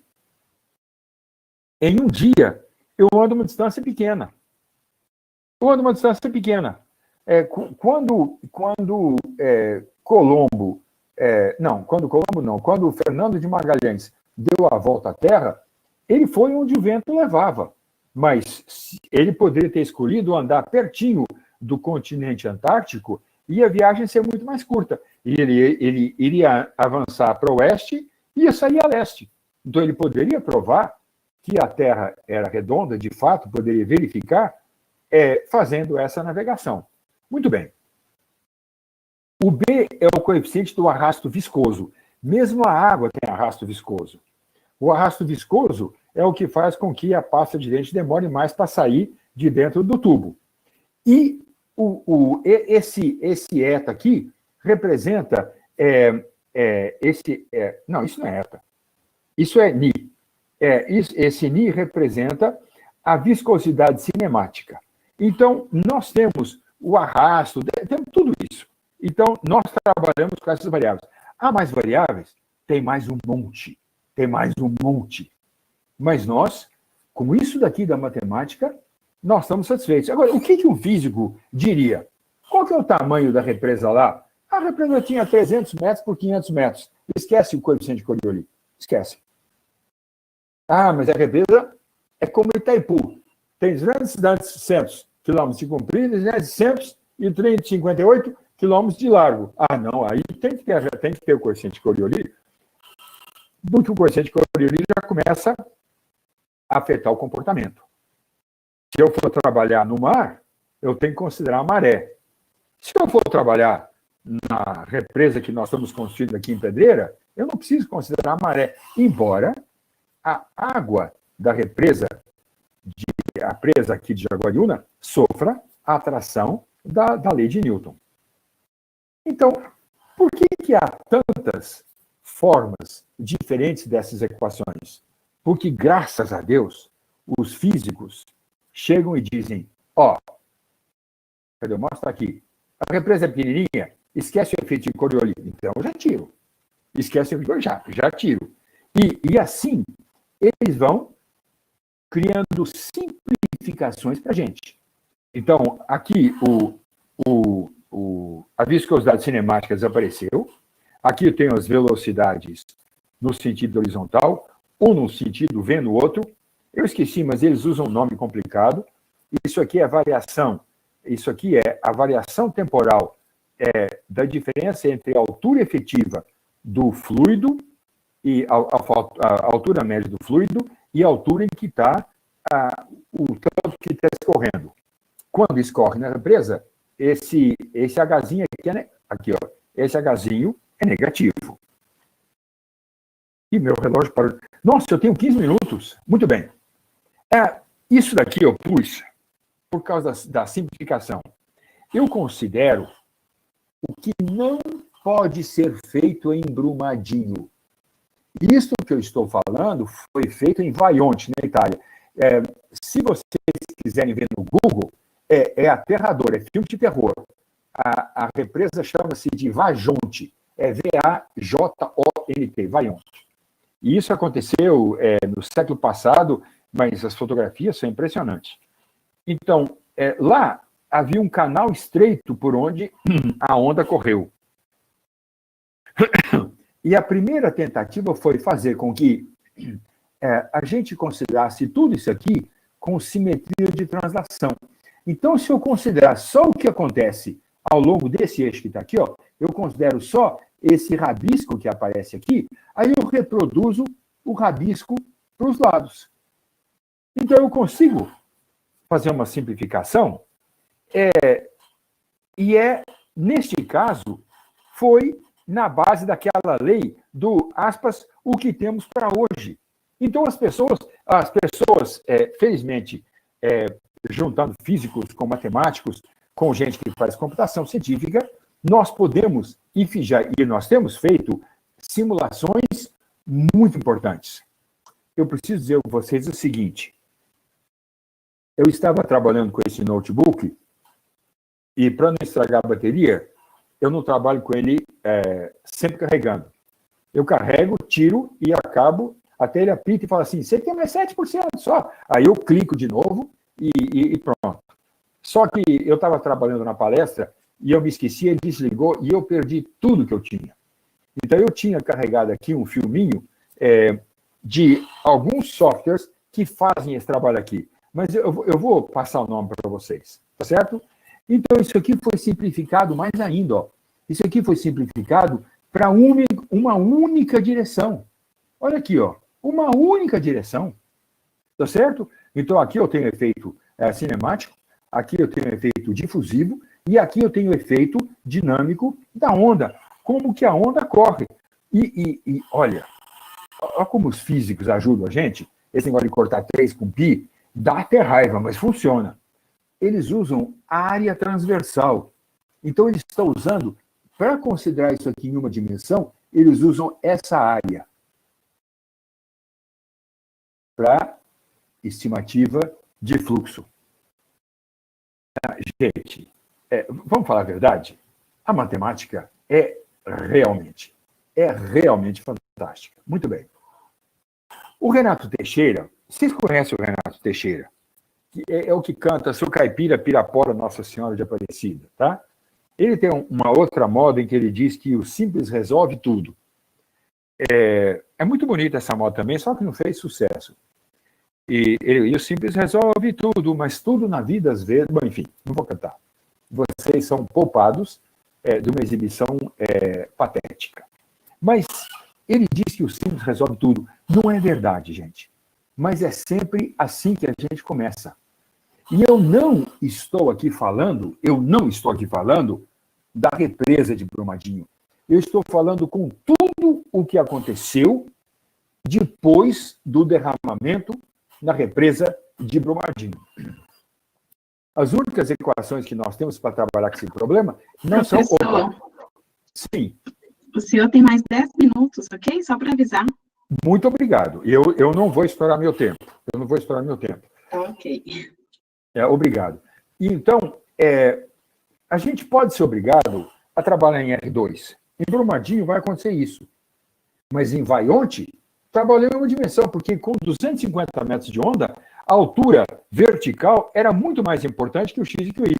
em um dia eu ando uma distância pequena. Quando o Fernando de Magalhães deu a volta à Terra, ele foi onde o vento levava. Mas ele poderia ter escolhido andar pertinho do continente antártico e a viagem ser muito mais curta. E ele iria avançar para o oeste e ia sair a leste. Então ele poderia provar que a Terra era redonda, de fato, poderia verificar, fazendo essa navegação. Muito bem. O B é o coeficiente do arrasto viscoso. Mesmo a água tem arrasto viscoso. O arrasto viscoso é o que faz com que a pasta de dente demore mais para sair de dentro do tubo. E esse eta aqui representa... não, isso não é eta. Isso é ni. Esse ni representa a viscosidade cinemática. Então, nós temos o arrasto, temos tudo isso. Então, nós trabalhamos com essas variáveis. Há mais variáveis? Tem mais um monte. Mas nós, com isso daqui da matemática, nós estamos satisfeitos. Agora, o que um físico diria? Qual que é o tamanho da represa lá? A represa tinha 300 metros por 500 metros. Esquece o coeficiente de Coriolis. Esquece. Mas a represa é como Itaipu. Tem 200 quilômetros de comprido, 158 quilômetros de largo. Não, aí tem que ter o coeficiente de Coriolis, porque o coeficiente de Coriolis já começa a afetar o comportamento. Se eu for trabalhar no mar, eu tenho que considerar a maré. Se eu for trabalhar na represa que nós estamos construindo aqui em Pedreira, eu não preciso considerar a maré, embora a água da represa, a presa aqui de Jaguariúna, sofra a atração da lei de Newton. Então, por que há tantas formas diferentes dessas equações? Porque, graças a Deus, os físicos chegam e dizem, cadê? Eu mostro aqui. A represa é pequenininha, esquece o efeito de Coriolis. Então, eu já tiro. Esquece o efeito de Coriolis, já tiro. E assim, eles vão criando simplificações para a gente. Então, aqui a viscosidade cinemática desapareceu. Aqui eu tenho as velocidades no sentido horizontal, ou no sentido V no outro. Eu esqueci, mas eles usam um nome complicado. Isso aqui é a variação. Isso aqui é a variação temporal da diferença entre a altura efetiva do fluido e a altura média do fluido e a altura em que está o tanto que está escorrendo. Quando escorre na represa, esse Hzinho aqui, ó, esse Hzinho é negativo. E meu relógio parou. Nossa, eu tenho 15 minutos. Muito bem. Isso daqui eu pus por causa da simplificação. Eu considero o que não pode ser feito em Brumadinho. Isso que eu estou falando foi feito em Vajont, na Itália. Se vocês quiserem ver no Google, é aterrador, é filme de terror. A represa chama-se de Vajont, é V-A-J-O-N-T, Vajont. E isso aconteceu no século passado, mas as fotografias são impressionantes. Então, lá havia um canal estreito por onde a onda correu. E a primeira tentativa foi fazer com que a gente considerasse tudo isso aqui com simetria de translação. Então, se eu considerar só o que acontece ao longo desse eixo que está aqui, ó, eu considero só esse rabisco que aparece aqui, aí eu reproduzo o rabisco para os lados. Então, eu consigo fazer uma simplificação, neste caso, foi na base daquela lei do, aspas, o que temos para hoje. Então, as pessoas felizmente, juntando físicos com matemáticos, com gente que faz computação científica, nós podemos, e nós temos feito simulações muito importantes. Eu preciso dizer a vocês o seguinte, eu estava trabalhando com esse notebook, e para não estragar a bateria, eu não trabalho com ele sempre carregando. Eu carrego, tiro e acabo, até ele apita e fala assim, você tem mais 7% só. Aí eu clico de novo e pronto. Só que eu estava trabalhando na palestra e eu me esqueci, ele desligou e eu perdi tudo que eu tinha. Então eu tinha carregado aqui um filminho de alguns softwares que fazem esse trabalho aqui. Mas eu vou passar o nome para vocês, tá certo? Então, isso aqui foi simplificado mais ainda, ó. Isso aqui foi simplificado para uma única direção. Olha aqui, ó. Uma única direção. Tá certo? Então, aqui eu tenho efeito cinemático, aqui eu tenho efeito difusivo, e aqui eu tenho efeito dinâmico da onda. Como que a onda corre. E olha como os físicos ajudam a gente. Esse negócio de cortar 3 com π, dá até raiva, mas funciona. Eles usam área transversal. Então, eles estão usando, para considerar isso aqui em uma dimensão, eles usam essa área para estimativa de fluxo. Gente, vamos falar a verdade? A matemática é realmente fantástica. Muito bem. O Renato Teixeira, vocês conhecem o Renato Teixeira? Que é o que canta Sou Caipira, Pirapora, Nossa Senhora de Aparecida, tá? Ele tem uma outra moda em que ele diz que o simples resolve tudo. É muito bonita essa moda também, só que não fez sucesso. E o simples resolve tudo, mas tudo na vida, às vezes... Bom, enfim, não vou cantar. Vocês são poupados de uma exibição patética. Mas ele diz que o simples resolve tudo. Não é verdade, gente. Mas é sempre assim que a gente começa. E eu não estou aqui falando da represa de Brumadinho. Eu estou falando com tudo o que aconteceu depois do derramamento na represa de Brumadinho. As únicas equações que nós temos para trabalhar com esse problema não são... Sim. O senhor tem mais 10 minutos, ok? Só para avisar. Muito obrigado. Eu não vou estourar meu tempo. Tá, ok. Obrigado. Então, a gente pode ser obrigado a trabalhar em R2. Em Brumadinho vai acontecer isso. Mas em Vajont, trabalhou em uma dimensão, porque com 250 metros de onda, a altura vertical era muito mais importante que o X e que o Y.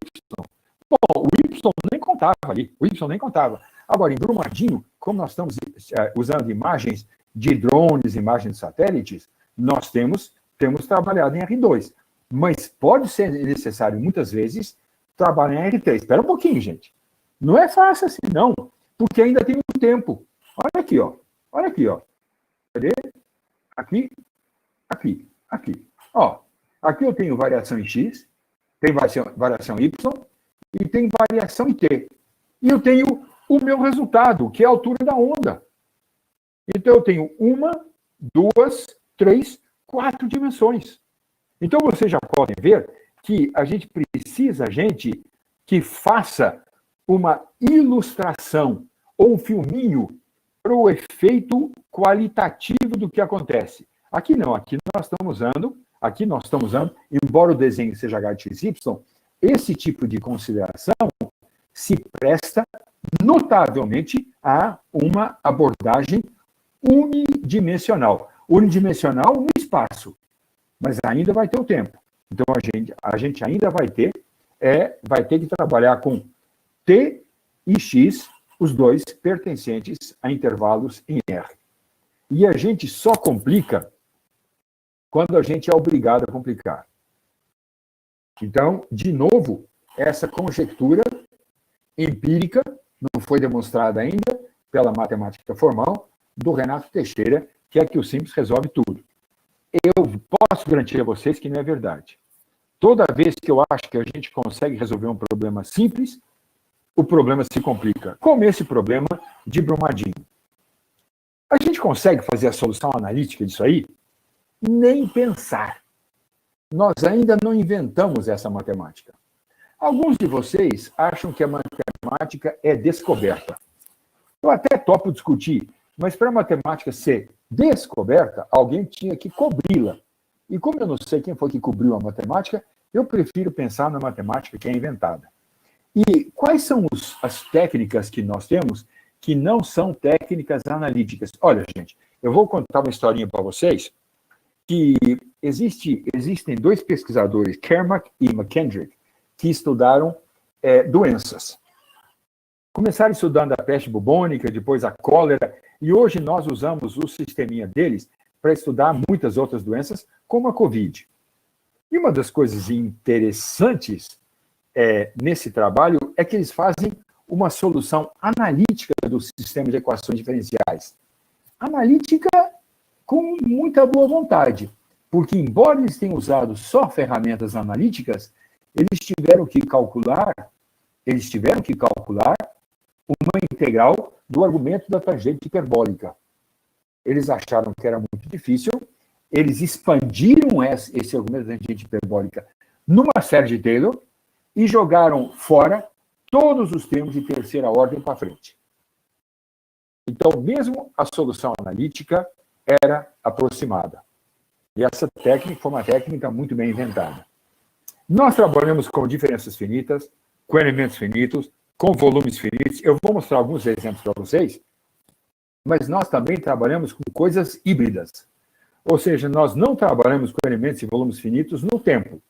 Bom, o Y nem contava ali. Agora, em Brumadinho, como nós estamos usando imagens de drones, imagens de satélites, nós temos trabalhado em R2. Mas pode ser necessário, muitas vezes, trabalhar em R3. Espera um pouquinho, gente. Não é fácil assim, não. Porque ainda tem um tempo. Olha aqui, ó. Cadê? Aqui. Ó. Aqui eu tenho variação em X, tem variação Y e tem variação em T. E eu tenho o meu resultado, que é a altura da onda. Então, eu tenho 1, 2, 3, 4 dimensões. Então, vocês já podem ver que a gente precisa, gente, que faça uma ilustração ou um filminho para o efeito qualitativo do que acontece. Aqui não, aqui nós estamos usando, embora o desenho seja HXY, esse tipo de consideração se presta notavelmente a uma abordagem unidimensional. Unidimensional no espaço, mas ainda vai ter o tempo. Então, a gente ainda vai ter que trabalhar com T e X, os dois pertencentes a intervalos em R. E a gente só complica quando a gente é obrigado a complicar. Então, de novo, essa conjectura empírica não foi demonstrada ainda pela matemática formal do Renato Teixeira, que é que o simples resolve tudo. Eu posso garantir a vocês que não é verdade. Toda vez que eu acho que a gente consegue resolver um problema simples, o problema se complica. Como esse problema de Brumadinho. A gente consegue fazer a solução analítica disso aí? Nem pensar. Nós ainda não inventamos essa matemática. Alguns de vocês acham que a matemática é descoberta. Eu até topo discutir, mas para a matemática ser descoberta, alguém tinha que cobri-la. E como eu não sei quem foi que cobriu a matemática, eu prefiro pensar na matemática que é inventada. E quais são as técnicas que nós temos que não são técnicas analíticas? Olha, gente, eu vou contar uma historinha para vocês, que existem dois pesquisadores, Kermack e McKendrick, que estudaram doenças. Começaram estudando a peste bubônica, depois a cólera, e hoje nós usamos o sisteminha deles para estudar muitas outras doenças, como a Covid. E uma das coisas interessantes nesse trabalho é que eles fazem uma solução analítica do sistema de equações diferenciais. Analítica com muita boa vontade, porque embora eles tenham usado só ferramentas analíticas, eles tiveram que calcular uma integral do argumento da tangente hiperbólica. Eles acharam que era muito difícil, eles expandiram esse argumento da tangente hiperbólica numa série de Taylor e jogaram fora todos os termos de terceira ordem para frente. Então, mesmo a solução analítica era aproximada. E essa técnica foi uma técnica muito bem inventada. Nós trabalhamos com diferenças finitas, com elementos finitos, com volumes finitos. Eu vou mostrar alguns exemplos para vocês, mas nós também trabalhamos com coisas híbridas. Ou seja, nós não trabalhamos com elementos e volumes finitos no tempo.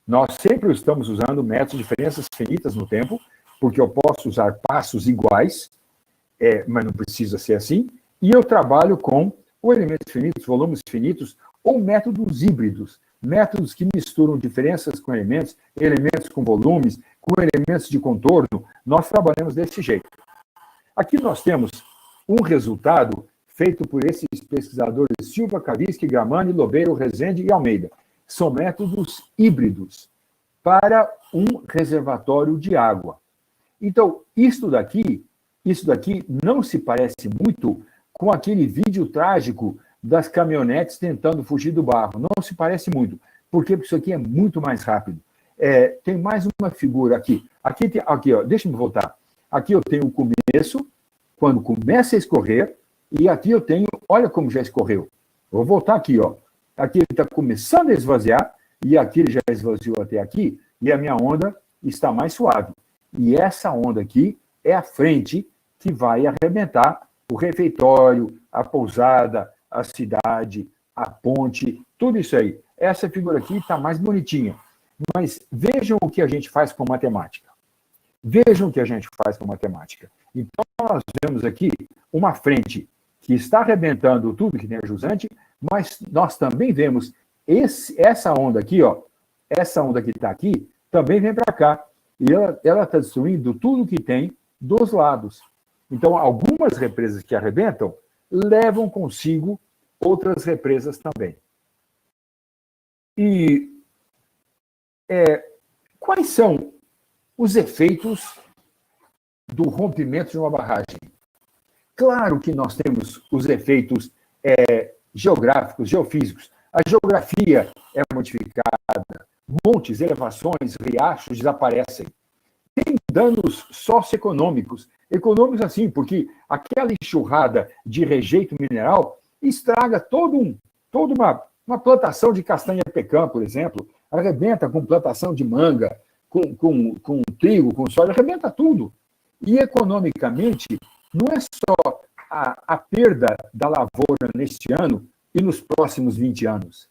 Nós sempre estamos usando métodos de diferenças finitas no tempo, porque eu posso usar passos iguais, mas não precisa ser assim, e eu trabalho com elementos finitos, volumes finitos, ou métodos híbridos, métodos que misturam diferenças com elementos, elementos com volumes, com elementos de contorno. Nós trabalhamos desse jeito. Aqui nós temos um resultado feito por esses pesquisadores Silva, Kavinsky, Gramani, Lobeiro, Rezende e Almeida. São métodos híbridos para um reservatório de água. Então, isso daqui não se parece muito com aquele vídeo trágico das caminhonetes tentando fugir do barro. Não se parece muito, porque isso aqui é muito mais rápido. Tem mais uma figura aqui. Aqui, ó, deixa-me voltar. Aqui eu tenho o começo, quando começa a escorrer, e aqui eu tenho, olha como já escorreu. Vou voltar aqui, ó. Aqui ele está começando a esvaziar, e aqui ele já esvaziou até aqui, e a minha onda está mais suave. E essa onda aqui é a frente que vai arrebentar o refeitório, a pousada, a cidade, a ponte, tudo isso aí. Essa figura aqui está mais bonitinha. Mas vejam o que a gente faz com matemática. Vejam o que a gente faz com matemática. Então, nós vemos aqui uma frente que está arrebentando tudo que tem a jusante, mas nós também vemos essa onda aqui, ó, essa onda que está aqui, também vem para cá. E ela está destruindo tudo que tem dos lados. Então, algumas represas que arrebentam levam consigo outras represas também. E Quais são os efeitos do rompimento de uma barragem? Claro que nós temos os efeitos geográficos, geofísicos. A geografia é modificada, montes, elevações, riachos desaparecem. Tem danos socioeconômicos. Econômicos assim, porque aquela enxurrada de rejeito mineral estraga toda uma plantação de castanha pecan, por exemplo, arrebenta com plantação de manga, com trigo, com soja, arrebenta tudo. E economicamente, não é só a perda da lavoura neste ano e nos próximos 20 anos.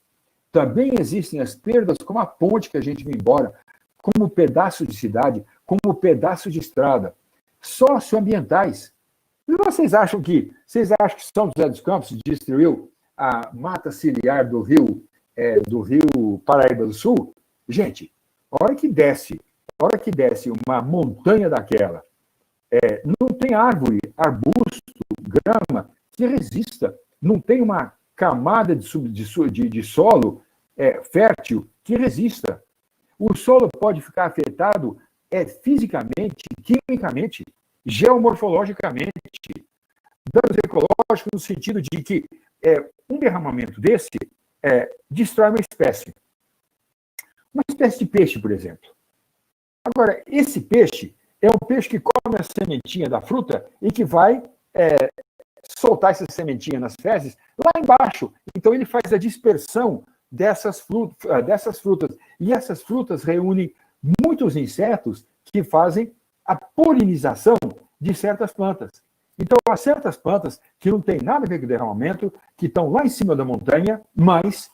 Também existem as perdas como a ponte que a gente vai embora, como pedaço de cidade, como pedaço de estrada, socioambientais. E vocês acham que São José dos Campos destruiu a mata ciliar do rio Paraíba do Sul? Gente, a hora que desce uma montanha daquela, não tem árvore, arbusto, grama que resista, não tem uma camada de solo fértil que resista. O solo pode ficar afetado fisicamente, quimicamente, geomorfologicamente, danos ecológicos no sentido de que um derramamento desse destrói uma espécie. Uma espécie de peixe, por exemplo. Agora, esse peixe é um peixe que come a sementinha da fruta e que vai soltar essa sementinha nas fezes lá embaixo. Então, ele faz a dispersão dessas frutas. E essas frutas reúnem muitos insetos que fazem a polinização de certas plantas. Então, há certas plantas que não têm nada a ver com o derramamento, que estão lá em cima da montanha, mas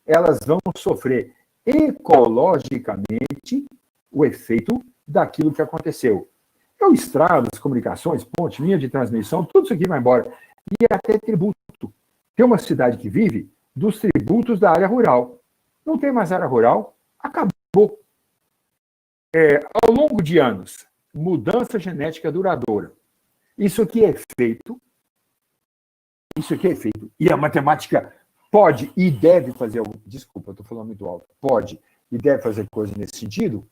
elas vão sofrer ecologicamente o efeito daquilo que aconteceu. Então, estradas, comunicações, pontes, linha de transmissão, tudo isso aqui vai embora. E até tributo. Tem uma cidade que vive dos tributos da área rural. Não tem mais área rural, acabou. Ao longo de anos, mudança genética duradoura. Isso aqui é feito. E a matemática pode e deve fazer algo. Desculpa, estou falando muito alto. Pode e deve fazer coisa nesse sentido.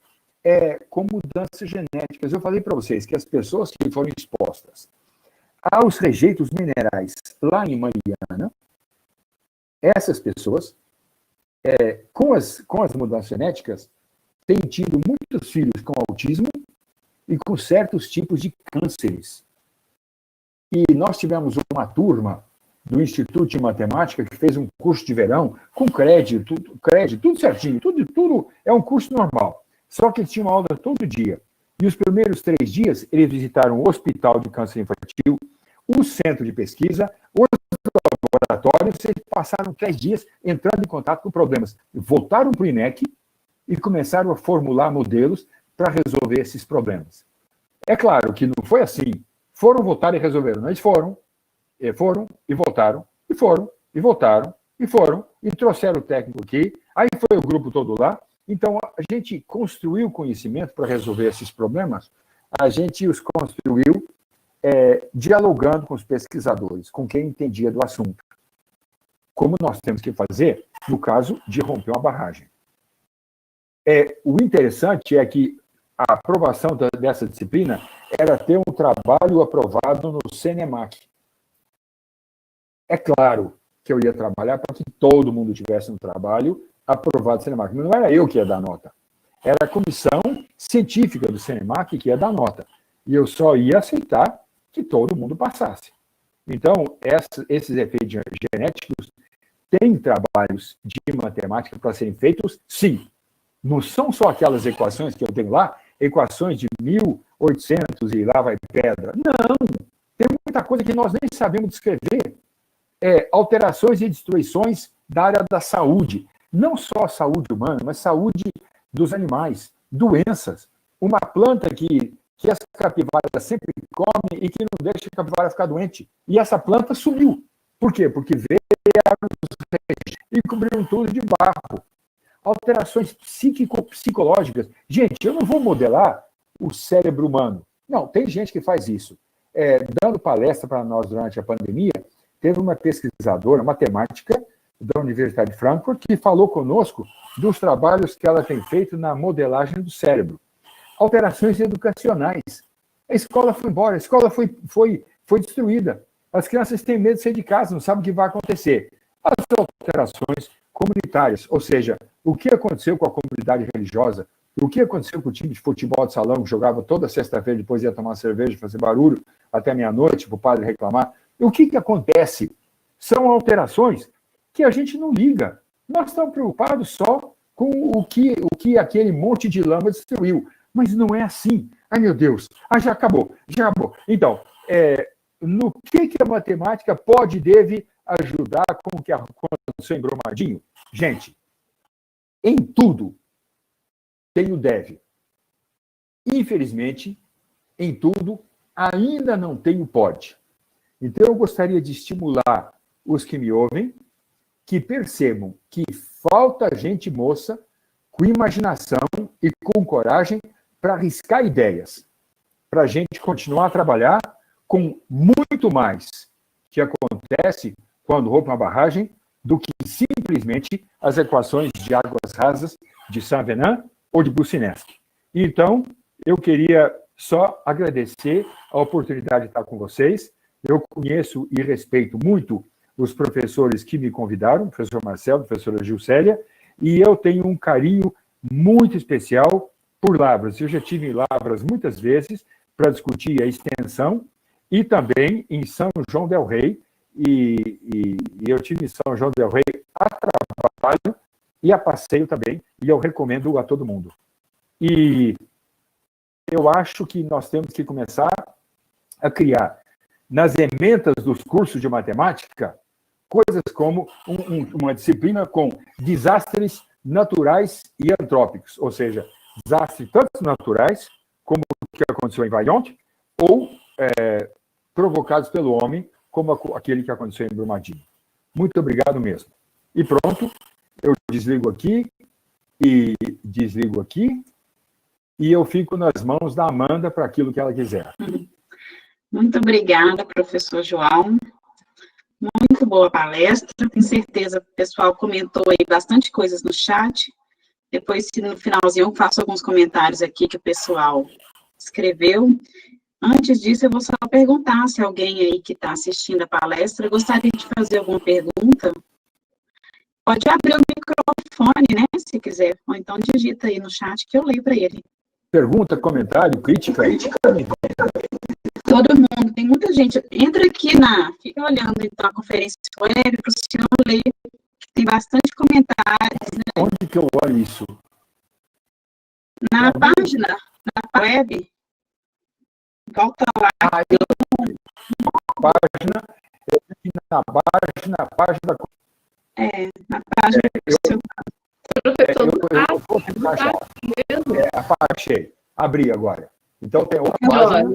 Com mudanças genéticas. Eu falei para vocês que as pessoas que foram expostas aos rejeitos minerais lá em Mariana, essas pessoas, com as mudanças genéticas, têm tido muitos filhos com autismo e com certos tipos de cânceres. E nós tivemos uma turma do Instituto de Matemática que fez um curso de verão com crédito, tudo certinho, tudo é um curso normal. Só que eles tinham aula todo dia. E os primeiros 3 dias, eles visitaram o Hospital de Câncer Infantil, o Centro de Pesquisa, os laboratórios, eles passaram 3 dias entrando em contato com problemas. Voltaram para o INEC e começaram a formular modelos para resolver esses problemas. É claro que não foi assim. Foram, voltaram e resolveram. Eles foram e voltaram, e foram, e voltaram, e foram, e trouxeram o técnico aqui. Aí foi o grupo todo lá. Então, a gente construiu conhecimento para resolver esses problemas, a gente os construiu dialogando com os pesquisadores, com quem entendia do assunto. Como nós temos que fazer no caso de romper uma barragem. O interessante é que a aprovação dessa disciplina era ter um trabalho aprovado no CNEMAC. É claro que eu ia trabalhar para que todo mundo tivesse um trabalho aprovado do CNEMAC. Mas não era eu que ia dar nota. Era a comissão científica do CNEMAC que ia dar nota. E eu só ia aceitar que todo mundo passasse. Então, esses efeitos genéticos têm trabalhos de matemática para serem feitos, sim. Não são só aquelas equações que eu tenho lá, equações de 1800 e lá vai pedra. Não! Tem muita coisa que nós nem sabemos descrever. Alterações e destruições da área da saúde. Não só a saúde humana, mas saúde dos animais, doenças. Uma planta que as capivaras sempre comem e que não deixa a capivara ficar doente. E essa planta sumiu. Por quê? Porque veio e cobriram tudo de barro. Alterações psicológicas. Gente, eu não vou modelar o cérebro humano. Não, tem gente que faz isso. Dando palestra para nós durante a pandemia, teve uma pesquisadora, matemática, da Universidade de Frankfurt, que falou conosco dos trabalhos que ela tem feito na modelagem do cérebro. Alterações educacionais. A escola foi embora, a escola foi destruída. As crianças têm medo de sair de casa, não sabem o que vai acontecer. As alterações comunitárias, ou seja, o que aconteceu com a comunidade religiosa, o que aconteceu com o time de futebol de salão, que jogava toda sexta-feira, depois ia tomar cerveja, fazer barulho até meia-noite, para o padre reclamar. O que acontece? São alterações que a gente não liga. Nós estamos preocupados só com o que aquele monte de lama destruiu. Mas não é assim. Ai, meu Deus, já acabou, já acabou. Então, no que a matemática pode e deve ajudar com o que aconteceu em Brumadinho? Gente, em tudo tem o deve. Infelizmente, em tudo ainda não tem o pode. Então, eu gostaria de estimular os que me ouvem que percebam que falta gente moça com imaginação e com coragem para arriscar ideias, para a gente continuar a trabalhar com muito mais que acontece quando rompe uma barragem do que simplesmente as equações de águas rasas de Saint-Venant ou de Bucinesc. Então, eu queria só agradecer a oportunidade de estar com vocês. Eu conheço e respeito muito os professores que me convidaram, o professor Marcelo, a professora Gilcélia, e eu tenho um carinho muito especial por Lavras. Eu já tive em Lavras muitas vezes para discutir a extensão e também em São João del Rei, e eu tive em São João del Rei a trabalho e a passeio também, e eu recomendo a todo mundo. E eu acho que nós temos que começar a criar nas ementas dos cursos de matemática coisas como uma disciplina com desastres naturais e antrópicos, ou seja, desastres tanto naturais, como o que aconteceu em Vaillant, ou provocados pelo homem, como aquele que aconteceu em Brumadinho. Muito obrigado mesmo. E pronto, eu desligo aqui, e desligo aqui, e eu fico nas mãos da Amanda para aquilo que ela quiser. Muito obrigada, professor João. Muito boa palestra. Tenho certeza que o pessoal comentou aí bastante coisas no chat. Depois, no finalzinho, eu faço alguns comentários aqui que o pessoal escreveu. Antes disso, eu vou só perguntar se alguém aí que está assistindo a palestra gostaria de fazer alguma pergunta. Pode abrir o microfone, né, se quiser. Ou então digita aí no chat que eu leio para ele. Pergunta, comentário, crítica? Todo mundo, tem muita gente. Entra aqui fica olhando então a conferência web para o senhor ler, que tem bastante comentários. Né? Onde que eu olho isso? Na página, na web. Volta lá. Página, na página. Na página. Eu vou tentar achar. Achei. Abri agora. Então tem uma página.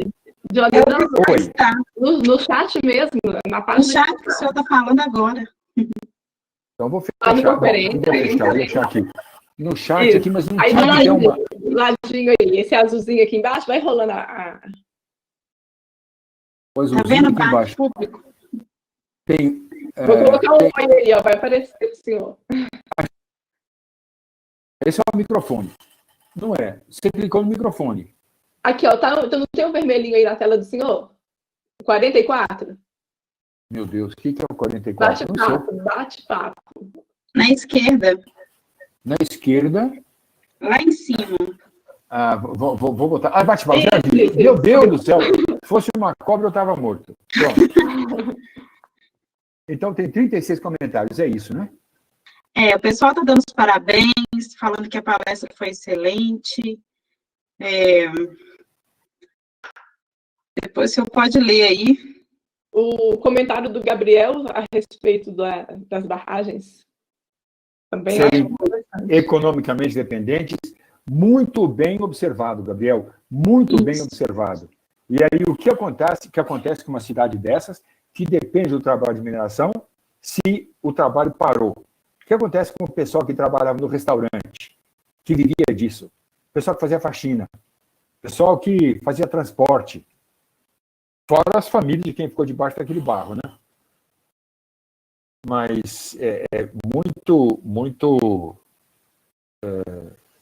No chat mesmo, na página. No chat que o senhor está falando agora. Então vou fechar. Vou deixar aqui. No chat isso. Aqui, mas não aí tinha ladinho aí, esse azulzinho aqui embaixo, vai rolando Tá vendo o embaixo público? Tem. Vou colocar um oi aí, ó, vai aparecer o senhor. Esse é o microfone. Não é. Você clicou no microfone. Aqui, ó, então não tem um vermelhinho aí na tela do senhor? 44? Meu Deus, o que é o 44? Bate-papo. Na esquerda. Na esquerda. Lá em cima. Vou botar. Bate-papo, já vi. Meu Deus do céu. Se fosse uma cobra, eu estava morto. Pronto. Então, tem 36 comentários, é isso, né? O pessoal está dando os parabéns, falando que a palestra foi excelente. Depois o senhor pode ler aí. O comentário do Gabriel a respeito das barragens. Também serem economicamente dependentes. Muito bem observado, Gabriel. Muito bem observado. E aí, o que acontece com uma cidade dessas, que depende do trabalho de mineração, se o trabalho parou? O que acontece com o pessoal que trabalhava no restaurante, que vivia disso? O pessoal que fazia faxina, o pessoal que fazia transporte, fora as famílias de quem ficou debaixo daquele barro, né? Mas é muito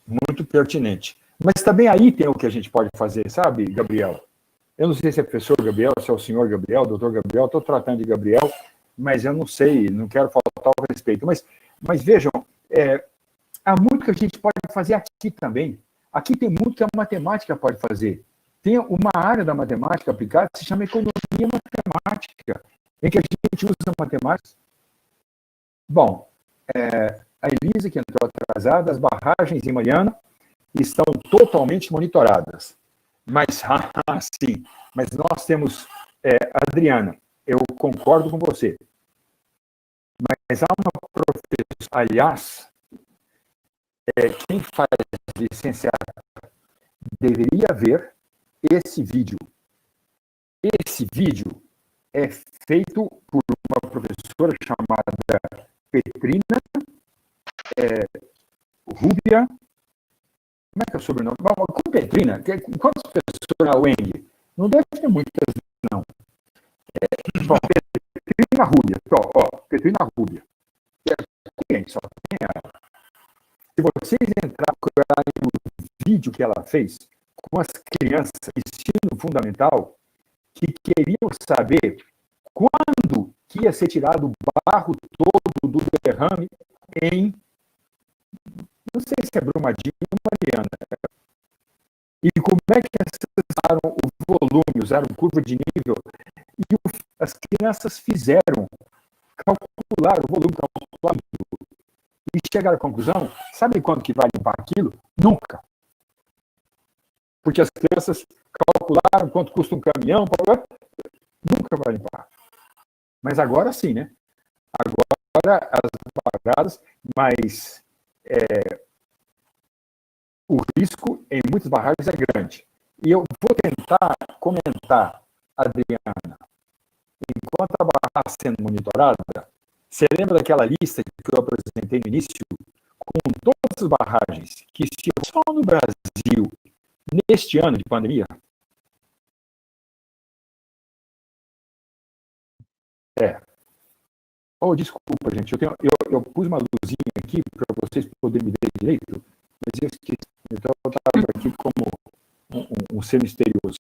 muito pertinente. Mas também aí tem o que a gente pode fazer, sabe, Gabriel? Eu não sei se é professor Gabriel, se é o senhor Gabriel, doutor Gabriel, estou tratando de Gabriel, mas eu não sei, não quero faltar ao respeito. Mas vejam, há muito que a gente pode fazer aqui também. Aqui tem muito que a matemática pode fazer. Tem uma área da matemática aplicada que se chama economia matemática, em que a gente usa matemática. Bom, a Elisa, que entrou atrasada, as barragens em Mariana estão totalmente monitoradas. Mas, sim, mas nós temos, Adriana, eu concordo com você, mas há uma professora, aliás, quem faz licenciatura deveria ver esse vídeo. Esse vídeo é feito por uma professora chamada Petrina Rúbia. Como é que é o sobrenome? Bom, com Petrina, quantas pessoas na UENG? Não deve ter muitas, não. Bom, Petrina Rúbia. Petrina Rúbia. Só tem ela. Se vocês entrarem no vídeo que ela fez com as crianças de ensino fundamental, que queriam saber quando que ia ser tirado o barro todo do derrame em, não sei se é Brumadinho ou Mariana, e como é que eles usaram o volume, usaram curva de nível, e as crianças fizeram, calcularam o volume, calcularam e chegaram à conclusão, sabe quanto que vai limpar aquilo? Nunca. Porque as crianças calcularam quanto custa um caminhão, nunca vai limpar. Mas agora sim, né? Agora as barradas, mas o risco em muitas barragens é grande. E eu vou tentar comentar, Adriana, enquanto a barragem está sendo monitorada, você lembra daquela lista que eu apresentei no início, com todas as barragens que estiveram só no Brasil neste ano de pandemia? Desculpa, gente, eu pus uma luzinha aqui para vocês poderem me ver direito, mas eu esqueci, então eu estava aqui como um ser misterioso.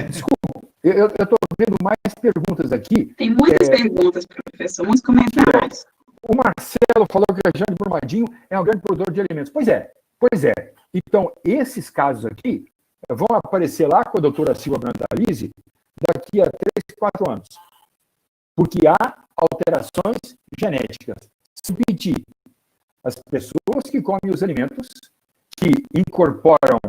Desculpa, eu estou vendo mais perguntas aqui. Tem muitas perguntas, professor, muitos comentários. O Marcelo falou que a região de Brumadinho é um grande produtor de alimentos. Pois é. Então, esses casos aqui vão aparecer lá com a doutora Silva Brandalize daqui a 3, 4 anos. Porque há alterações genéticas. Se pedir, as pessoas que comem os alimentos que incorporam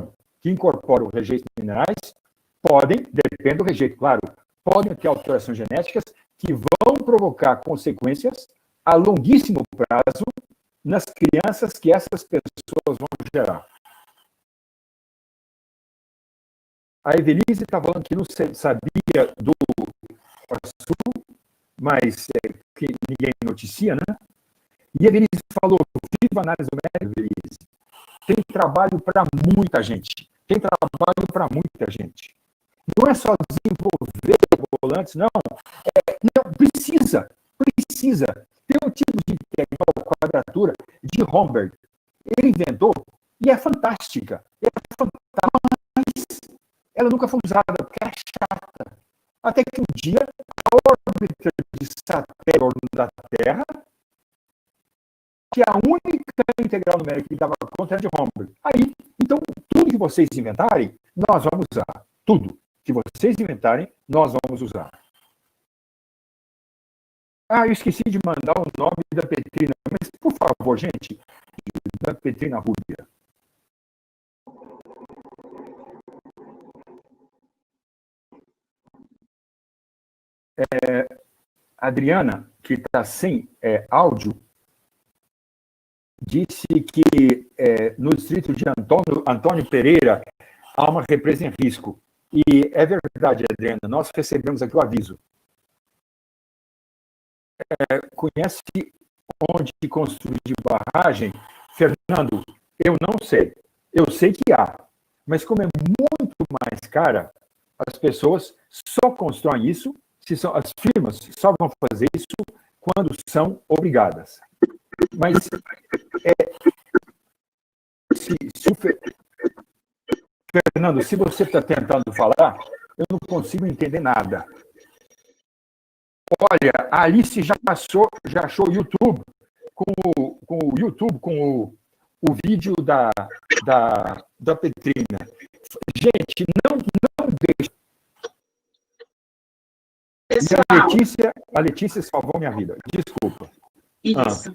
rejeitos minerais podem, depende do rejeito, claro, podem ter alterações genéticas que vão provocar consequências a longuíssimo prazo nas crianças que essas pessoas vão gerar. A Evelise está falando que não sabia do Açu, mas que ninguém noticia, né? E a Evelise falou, viva a análise numérica, Evelise. Tem trabalho para muita gente. Não é só desenvolver volantes, não. Não, precisa. Tem um tipo de integral quadratura de Homberg. Ele inventou e é fantástica. Mas ela nunca foi usada, porque é chata. Até que um dia, a órbita de satélite da Terra, que a única integral numérica que dava conta era de Homberg. Aí, então, tudo que vocês inventarem, nós vamos usar. Tudo que vocês inventarem, nós vamos usar. Eu esqueci de mandar o nome da Petrina, mas, por favor, gente, da Petrina Rúbia. Adriana, que está sem áudio, disse que no distrito de Antônio Pereira há uma represa em risco. E é verdade, Adriana, nós recebemos aqui o aviso. Conhece onde construir de barragem? Fernando, eu não sei. Eu sei que há, mas como é muito mais cara, as pessoas só constroem isso, as firmas só vão fazer isso quando são obrigadas. Mas Fernando, se você está tentando falar, eu não consigo entender nada. Olha, a Alice já achou o YouTube com o vídeo da Petrina. Gente, não deixa. Pessoal, A Letícia salvou minha vida. Desculpa. isso.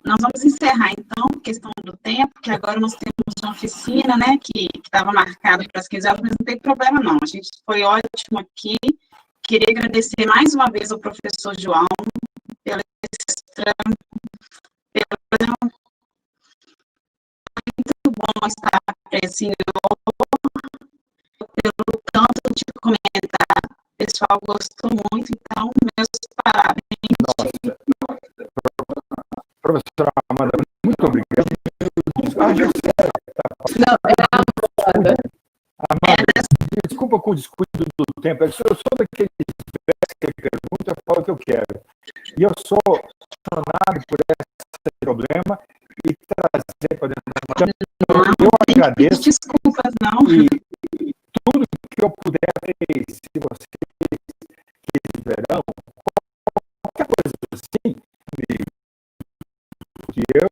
Nós vamos encerrar, então, questão do tempo, que agora nós temos uma oficina, né, que estava marcada para as 15 horas, mas não tem problema, não. A gente foi ótimo aqui. Queria agradecer mais uma vez ao professor João pela muito bom estar presente, pelo tanto de comentar. O pessoal gostou muito, então, meus parabéns. Nossa. Professora Amanda, muito obrigado. Não, era a Amanda. Amanda, desculpa com o descuido do tempo. Eu sou daqueles que perguntam, eu falo o que eu quero. E eu sou apaixonado por esse problema e trazer para dentro da eu agradeço. Desculpas, não. E tudo que eu puder, se vocês quiserão, qualquer coisa assim, que eu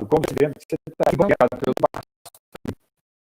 como você está bancado pelo